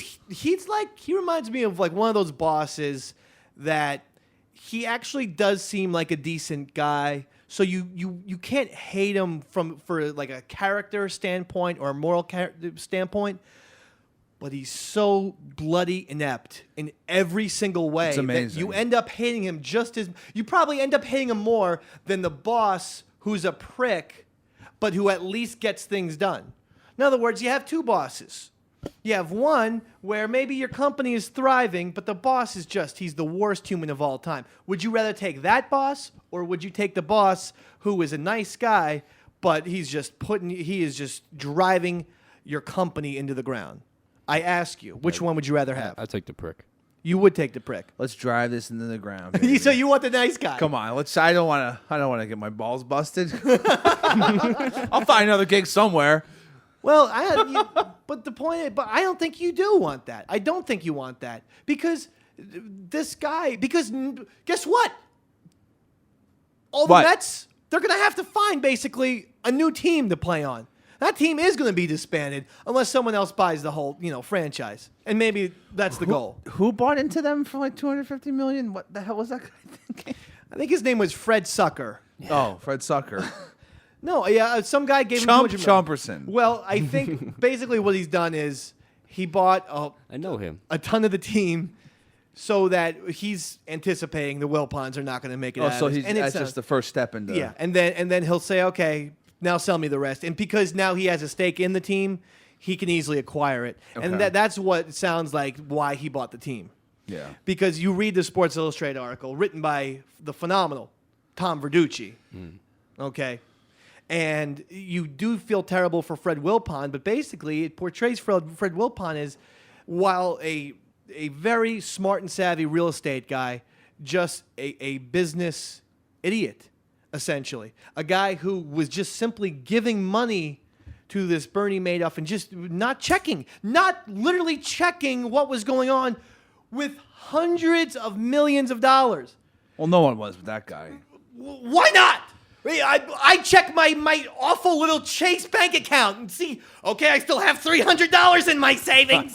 reminds me of like one of those bosses that he actually does seem like a decent guy. So you can't hate him for like a character standpoint or a moral standpoint. But he's so bloody inept in every single way. It's amazing. That you end up hating him you probably end up hating him more than the boss who's a prick, but who at least gets things done. In other words, you have two bosses. You have one where maybe your company is thriving, but the boss is he's the worst human of all time. Would you rather take that boss, or would you take the boss who is a nice guy, but he is just driving your company into the ground? I ask you, which one would you rather have? I'd take the prick. You would take the prick. Let's drive this into the ground. So you want the nice guy? Come on, I don't want to get my balls busted. I'll find another gig somewhere. Well, I don't think you do want that. I don't think you want that because guess what? All the Mets, they're going to have to find basically a new team to play on. That team is going to be disbanded unless someone else buys the whole, franchise. And maybe that's the goal. Who bought into them for like $250 million? What the hell was that guy thinking? I think his name was Fred Sucker. Yeah. Oh, Fred Sucker. No, yeah, some guy gave him $200 million. Chumperson. Well, I think basically what he's done is he bought I know him. a ton of the team so that he's anticipating the Wilpons are not going to make it out. So that's just the first step into Yeah, and then he'll say, okay, now sell me the rest. And because now he has a stake in the team, he can easily acquire it. Okay. And that's what sounds like why he bought the team. Yeah. Because you read the Sports Illustrated article written by the phenomenal Tom Verducci. Okay. And you do feel terrible for Fred Wilpon, but basically it portrays Fred Wilpon as, while a very smart and savvy real estate guy, just a business idiot. Essentially, a guy who was just simply giving money to this Bernie Madoff and just not literally checking what was going on with hundreds of millions of dollars. Well, no one was with that guy. Why not? I check my awful little Chase bank account and see, okay, I still have $300 in my savings.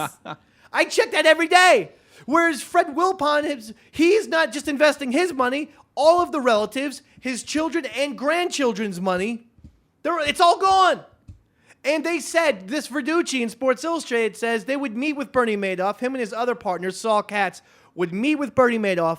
I check that every day. Whereas Fred Wilpon, he's not just investing his money, all of the relatives, his children and grandchildren's money, it's all gone. And they said, this Verducci in Sports Illustrated says they would meet with Bernie Madoff. Him and his other partner, Saul Katz, would meet with Bernie Madoff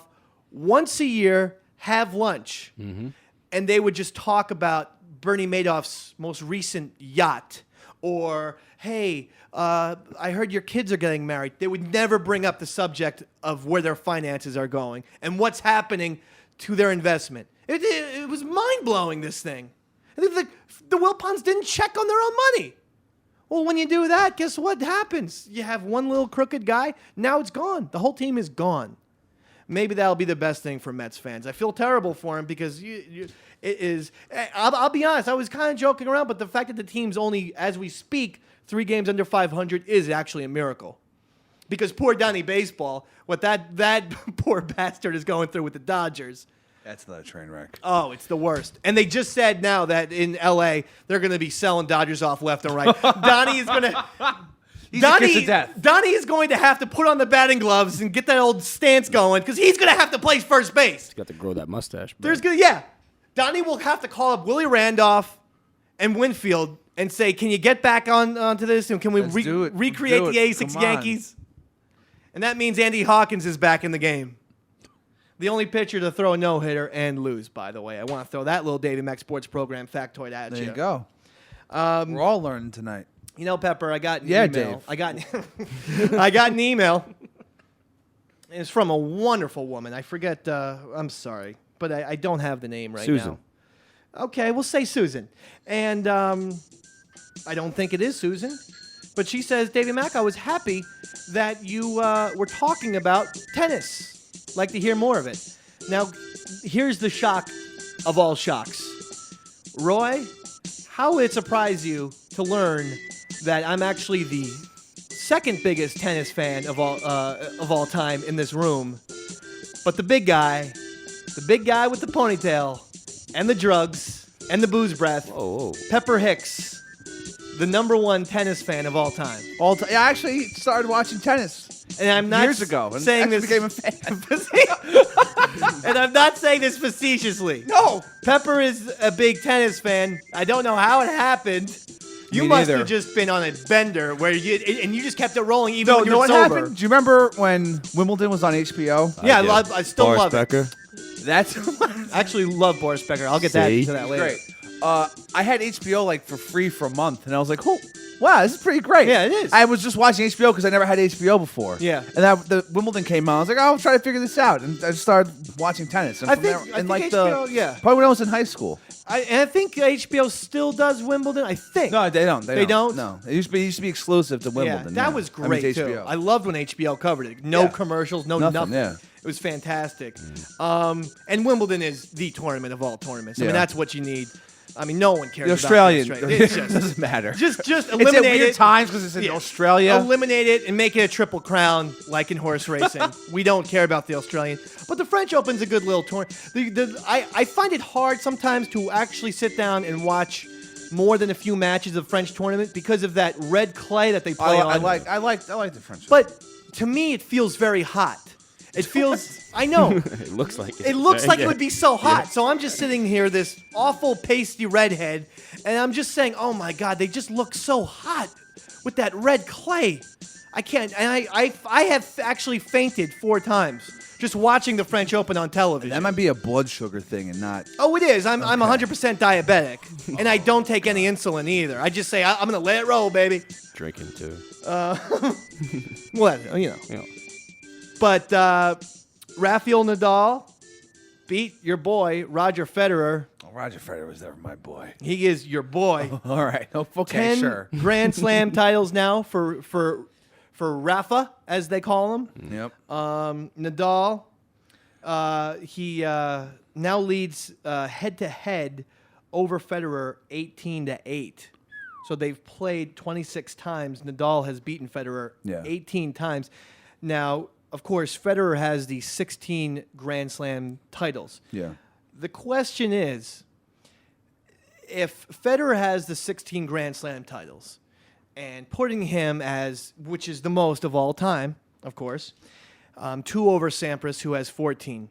once a year, have lunch. Mm-hmm. And they would just talk about Bernie Madoff's most recent yacht. Or, hey, I heard your kids are getting married. They would never bring up the subject of where their finances are going and what's happening to their investment. It was mind-blowing, this thing. The Wilpons didn't check on their own money. Well, when you do that, guess what happens? You have one little crooked guy. Now it's gone. The whole team is gone. Maybe that'll be the best thing for Mets fans. I feel terrible for him because it is. I'll be honest. I was kind of joking around, but the fact that the team's only, as we speak, 3 games under 500 is actually a miracle. Because poor Donnie Baseball, what that poor bastard is going through with the Dodgers. That's not a train wreck. Oh, it's the worst. And they just said now that in L.A. they're going to be selling Dodgers off left and right. Donnie is going to. Donnie is going to have to put on the batting gloves and get that old stance going because he's going to have to play first base. He's got to grow that mustache. Donnie will have to call up Willie Randolph and Winfield and say, "Can you get back onto this? And can we recreate the '86 Yankees?" And that means Andy Hawkins is back in the game. The only pitcher to throw a no-hitter and lose, by the way. I want to throw that little Davey Mac Sports Program factoid at There you. you go. We're all learning tonight. You know, Pepper, I got an Yeah, email. Dave. I got an email. It's from a wonderful woman. I forget. I'm sorry, but I don't have the name right Susan. now. Okay, we'll say Susan. And I don't think it is Susan. But she says, Davey Mac, I was happy that you were talking about tennis. Like to hear more of it. Now, here's the shock of all shocks. Roy, how would it surprise you to learn that I'm actually the second biggest tennis fan of all time in this room? But the big guy with the ponytail and the drugs and the booze breath, Whoa. Pepper Hicks, the number one tennis fan of all time. Yeah, I actually started watching tennis And I'm not years ago. And saying actually this became a fan. and I'm not saying this facetiously. No. Pepper is a big tennis fan. I don't know how it happened. You Me must neither. have just been on a bender where you just kept it rolling even No, when you you know were what sober. happened? Do you remember when Wimbledon was on HBO? Yeah, did. I still Boris love Becker. That's it. I actually love Boris Becker. I'll get See? to that later. great. I had HBO like for free for a month, and I was like, "Oh, wow, this is pretty great." Yeah, it is. I was just watching HBO because I never had HBO before. Yeah. and the Wimbledon came out. I was like, "I'll try to figure this out," and I just started watching tennis. And I from think- there, I and think like HBO, yeah. probably when I was in high school. I think HBO still does Wimbledon. I think. No, they don't. They don't? No, it used to be exclusive to Wimbledon. Yeah, that yeah. was I mean, great to too. HBO. I loved when HBO covered it. No Yeah. commercials, no Nothing, nothing. yeah. It was fantastic. And Wimbledon is the tournament of all tournaments. I mean, Yeah. that's what you need. I mean, no one cares The about Australian. the Australian. It's It just, doesn't matter. just It's eliminate at weird it. times because it's in Yeah. Australia. Eliminate it and make it a triple crown like in horse racing. We don't care about the Australian. But the French Open's a good little tournament. I find it hard sometimes to actually sit down and watch more than a few matches of French tournament because of that red clay that they play on. I like the French. But to me, it feels very hot. It feels. I know. It looks like it. It looks like it Yeah. would be so hot. So I'm just sitting here, this awful pasty redhead, and I'm just saying, oh my God, they just look so hot with that red clay. I can't. And I have actually fainted 4 times just watching the French Open on television. That might be a blood sugar thing and not. Oh, it is. I'm 100% diabetic, and I don't take any insulin either. I just say I'm gonna let it roll, baby. Drinking too. What you know. You know. But Rafael Nadal beat your boy Roger Federer. Oh, Roger Federer was never my boy. He is your boy. All right. Oh, okay, 10 sure. Grand Slam titles now for Rafa, as they call him. Yep. Nadal, he now leads head-to-head over Federer 18-8. So they've played 26 times. Nadal has beaten Federer 18 times. Now, of course, Federer has the 16 Grand Slam titles. Yeah. The question is, if Federer has the 16 Grand Slam titles, and putting him as, which is the most of all time, of course, 2 over Sampras, who has 14,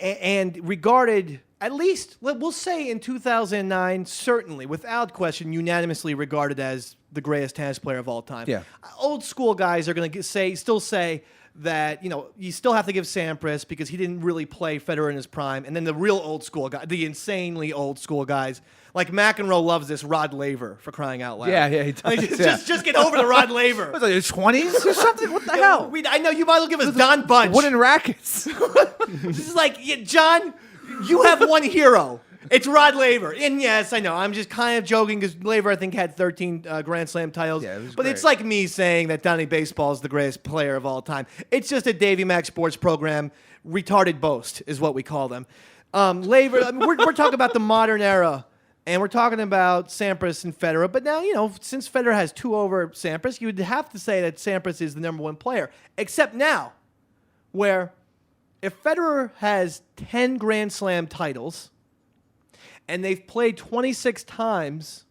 and regarded, at least, we'll say in 2009, certainly, without question, unanimously regarded as the greatest tennis player of all time. Yeah. Old school guys are going to still say that, you still have to give Sampras because he didn't really play Federer in his prime. And then the real old school guy, the insanely old school guys, like McEnroe loves this Rod Laver, for crying out loud. Yeah, he does. I mean, just get over the Rod Laver. Was it your 20s or something? What the hell? I know, you might as well give us Don Bunch. Wooden rackets. This is like, John, you have one hero. It's Rod Laver. And yes, I know, I'm just kind of joking because Laver, I think, had 13 Grand Slam titles. Yeah, it was but great. it's like me saying that Donnie Baseball is the greatest player of all time. It's just a Davey Mac Sports Program retarded boast is what we call them. Laver, I mean, we're talking about the modern era. And we're talking about Sampras and Federer. But now, since Federer has 2 over Sampras, you would have to say that Sampras is the number 1 player. Except now, where if Federer has 10 Grand Slam titles, and they've played 26 times,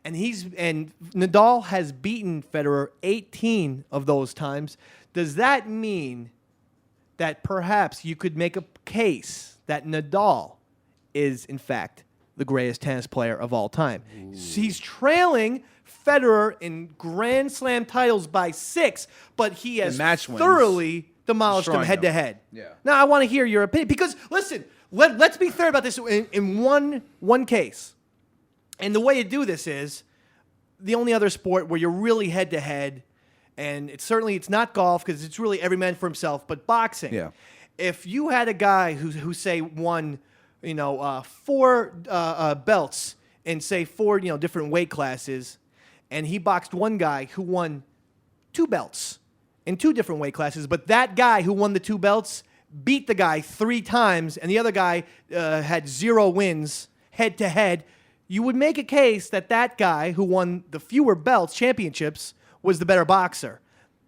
and Nadal has beaten Federer 18 of those times, does that mean that perhaps you could make a case that Nadal is, in fact, the greatest tennis player of all time? He's trailing Federer in Grand Slam titles by 6, but he has match wins. thoroughly demolished him Destroying head to him. head. Yeah. Now, I want to hear your opinion because, listen, let's be fair about this in one case. And the way you do this is the only other sport where you're really head to head, and it's not golf because it's really every man for himself, but boxing. Yeah. If you had a guy who say won, 4 belts in say 4 different weight classes, and he boxed one guy who won 2 belts in 2 different weight classes, but that guy who won the 2 belts beat the guy 3 times, and the other guy had 0 wins head to head, you would make a case that guy who won the fewer belts, championships, was the better boxer.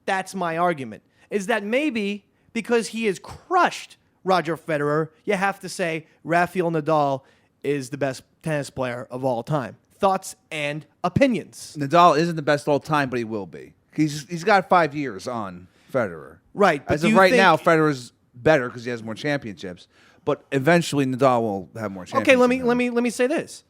That's my argument. Is that maybe because he has crushed Roger Federer, you have to say Rafael Nadal is the best tennis player of all time. Thoughts and opinions. Nadal isn't the best all time, but he will be. He's got 5 years on Federer. Right. But As of right now, Federer's better because he has more championships. But eventually, Nadal will have more championships. Okay, let me say this.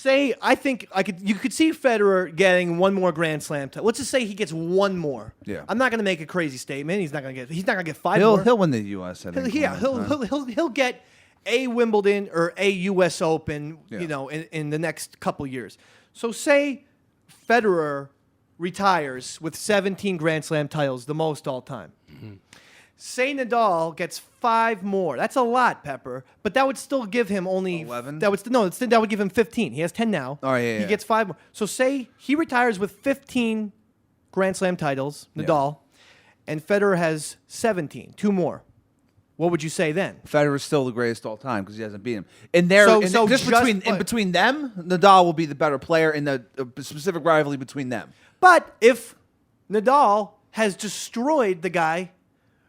I think you could see Federer getting one more Grand Slam title. Let's just say he gets one more. Yeah. I'm not going to make a crazy statement. He's not going to get 5 more. He'll win the U.S. I think. Yeah, he'll get a Wimbledon or a U.S. Open, Yeah. in the next couple years. So say Federer retires with 17 Grand Slam titles, the most all time. Mm-hmm. Say Nadal gets 5 more. That's a lot, Pepper, but that would still give him only 11? That would give him 15. He has 10 now. Oh, yeah, He gets 5 more. So say he retires with 15 Grand Slam titles, Nadal, and Federer has 17, 2 more. What would you say then? Federer's still the greatest all time because he hasn't beat him. between Between Nadal will be the better player in the specific rivalry between them. But if Nadal has destroyed the guy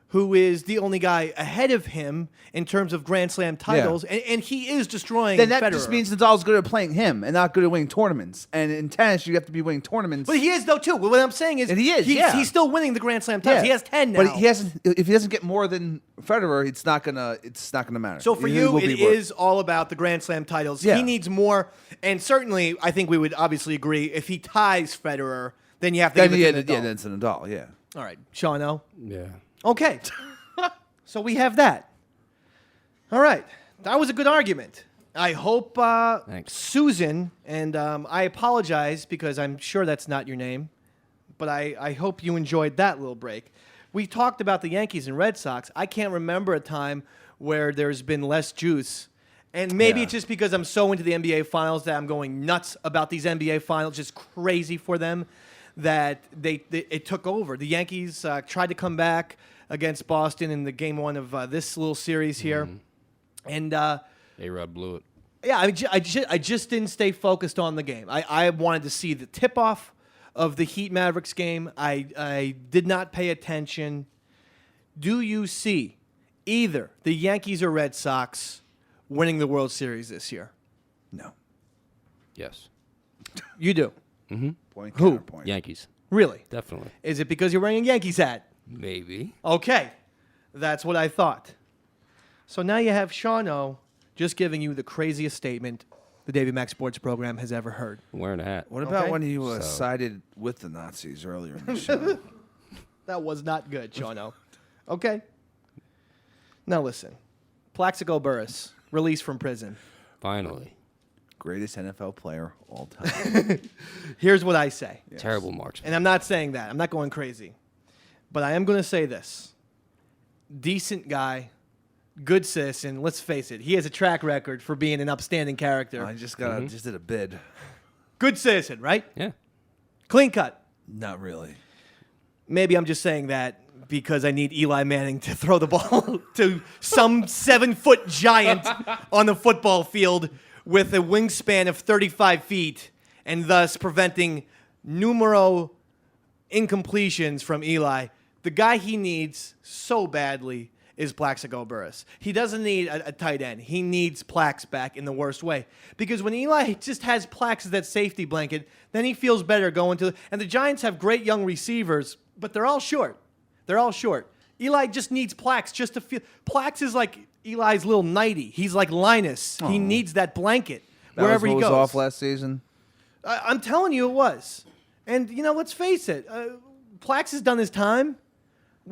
who is the only guy ahead of him in terms of Grand Slam titles, and he is destroying Then that Federer. just means Nadal's good at playing him and not good at winning tournaments. And in tennis, you have to be winning tournaments. But he is though too. What I'm saying is, And he is, he's still winning the Grand Slam titles. Yeah. He has 10 now. But he hasn't. If he doesn't get more than Federer, it's not gonna matter. So for He you, will it be worse. is all about the Grand Slam titles. Yeah. He needs more, and certainly, I think we would obviously agree if he ties Federer, then you have to Then give it to Nadal. that's Nadal. Yeah. All right, Shawno. Yeah. Okay. So we have that. All right. That was a good argument. I hope Thanks. Susan, and I apologize because I'm sure that's not your name, but I hope you enjoyed that little break. We talked about the Yankees and Red Sox. I can't remember a time where there's been less juice. And maybe it's just because I'm so into the NBA Finals that I'm going nuts about these NBA Finals, just crazy for them, that it took over. The Yankees tried to come back against Boston in the game 1 of this little series here. And A-Rod blew it. yeah, I just didn't stay focused on the game. I wanted to see the tip-off of the Heat Mavericks game. I did not pay attention. Do you see either the Yankees or Red Sox winning the World Series this year? No. Yes. You do. Point. Who? Counterpoint. Yankees. Really? Definitely. Is it because you're wearing a Yankees hat? Maybe. Okay. That's what I thought. So now you have Shawno just giving you the craziest statement the Davey Mac Sports Program has ever heard. I'm wearing a hat. What about Okay. when you sided with the Nazis earlier in the show? That was not good, Shawno. Okay. Now listen. Plaxico Burress, released from prison. Finally. Greatest NFL player all time. Here's what I say. Terrible marksman. And I'm not saying that. I'm not going crazy. But I am going to say this. Decent guy, good citizen. Let's face it. He has a track record for being an upstanding character. I just did a bid. Good citizen, right? Yeah. Clean cut. Not really. Maybe I'm just saying that because I need Eli Manning to throw the ball to some 7-foot giant on the football field with a wingspan of 35 feet and thus preventing numero incompletions from Eli. The guy he needs so badly is Plaxico Burress. He doesn't need a tight end. He needs Plax back in the worst way. Because when Eli just has Plax as that safety blanket, then he feels better going to... And the Giants have great young receivers, but they're all short. They're all short. Eli just needs Plax just to feel... Plax is like Eli's little nightie. He's like Linus. He needs that blanket wherever he was goes. off last season. I'm telling you it was. And, let's face it. Plax has done his time.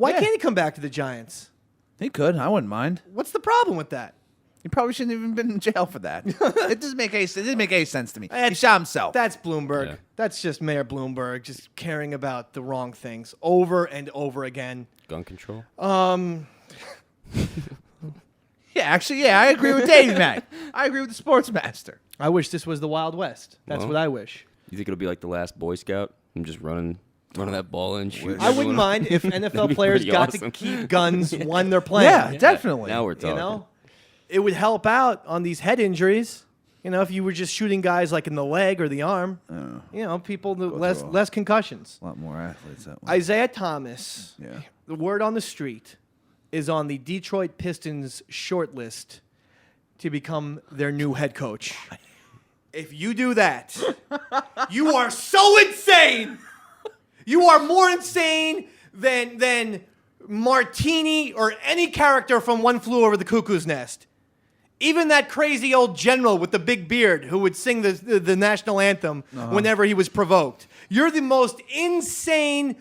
Why can't he come back to the Giants? He could. I wouldn't mind. What's the problem with that? He probably shouldn't have even been in jail for that. It doesn't make any sense to me. He shot himself. That's Bloomberg. Yeah. That's just Mayor Bloomberg just caring about the wrong things over and over again. Gun control. I agree with Davey Mac. I agree with the sports master. I wish this was the Wild West. That's what I wish. You think it'll be like the last Boy Scout? I'm just running that ball and shooting. I wouldn't mind if NFL players pretty got awesome. to keep guns when they're playing. Yeah, definitely. Now we're talking. You know, it would help out on these head injuries. You know, if you were just shooting guys like in the leg or the arm, you know, people less concussions. A lot more athletes that way. Isaiah Thomas. Yeah. The word on the street is on the Detroit Pistons short list to become their new head coach. If you do that, you are so insane. You are more insane than Martini or any character from One Flew Over the Cuckoo's Nest. Even that crazy old general with the big beard who would sing the national anthem whenever he was provoked. You're the most insane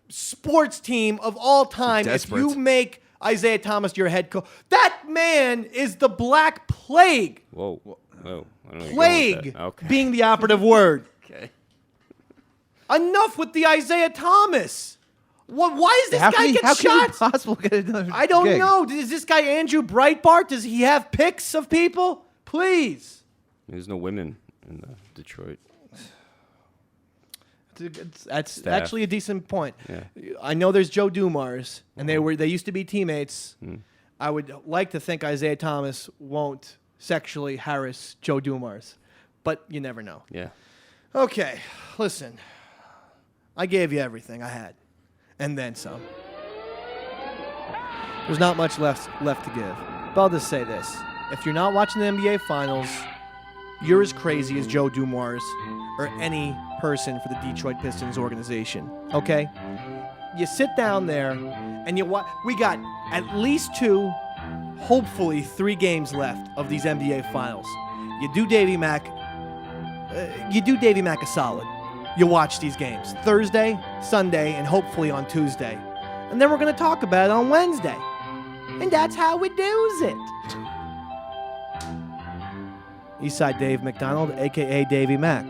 sports team of all time. Desperate. If you make Isaiah Thomas your head coach, that man is the Black Plague. Whoa. I don't know where you're going with Plague that. Okay. being the operative word. Okay. Enough with the Isaiah Thomas. Why does this guy get how shot? Can it possible get another I don't gig? know. Is this guy Andrew Breitbart? Does he have pics of people? Please. There's no women in Detroit. That's Staff. actually a decent point. Yeah. I know there's Joe Dumars, and they used to be teammates. I would like to think Isaiah Thomas won't sexually harass Joe Dumars, but you never know. Yeah. Okay, listen. I gave you everything I had, and then some. There's not much left to give. But I'll just say this. If you're not watching the NBA Finals, you're as crazy as Joe Dumars or any person for the Detroit Pistons organization, okay? You sit down there, and you watch. We got at least 2, hopefully 3 games left of these NBA Finals. You do Davey Mac a solid. You watch these games Thursday, Sunday, and hopefully on Tuesday. And then we're going to talk about it on Wednesday. And that's how we does it. Eastside Dave McDonald, a.k.a. Davey Mac.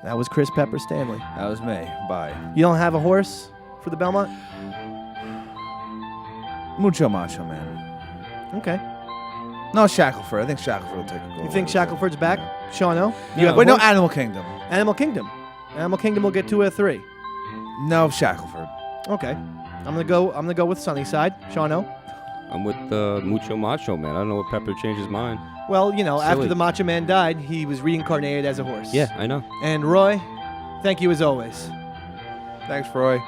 That was Chris Pepper Stanley. That was me. Bye. You don't have a horse for the Belmont? Mucho Macho, man. Okay. No, Shackelford. I think Shackelford will take a goal. You think Shackelford's back? Sean O? Wait, no, Animal Kingdom. Animal Kingdom. Animal Kingdom will get 2 out of 3. No, Shackelford. Okay. I'm gonna go with Sunnyside. Sean O? I'm with Mucho Macho, man. I don't know what Pepper changed his mind. Well, you know, after Silly. the Macho Man died, he was reincarnated as a horse. Yeah, I know. And Roy, thank you as always. Thanks, Roy.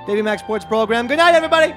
Davey Mac Sports Program. Good night, everybody.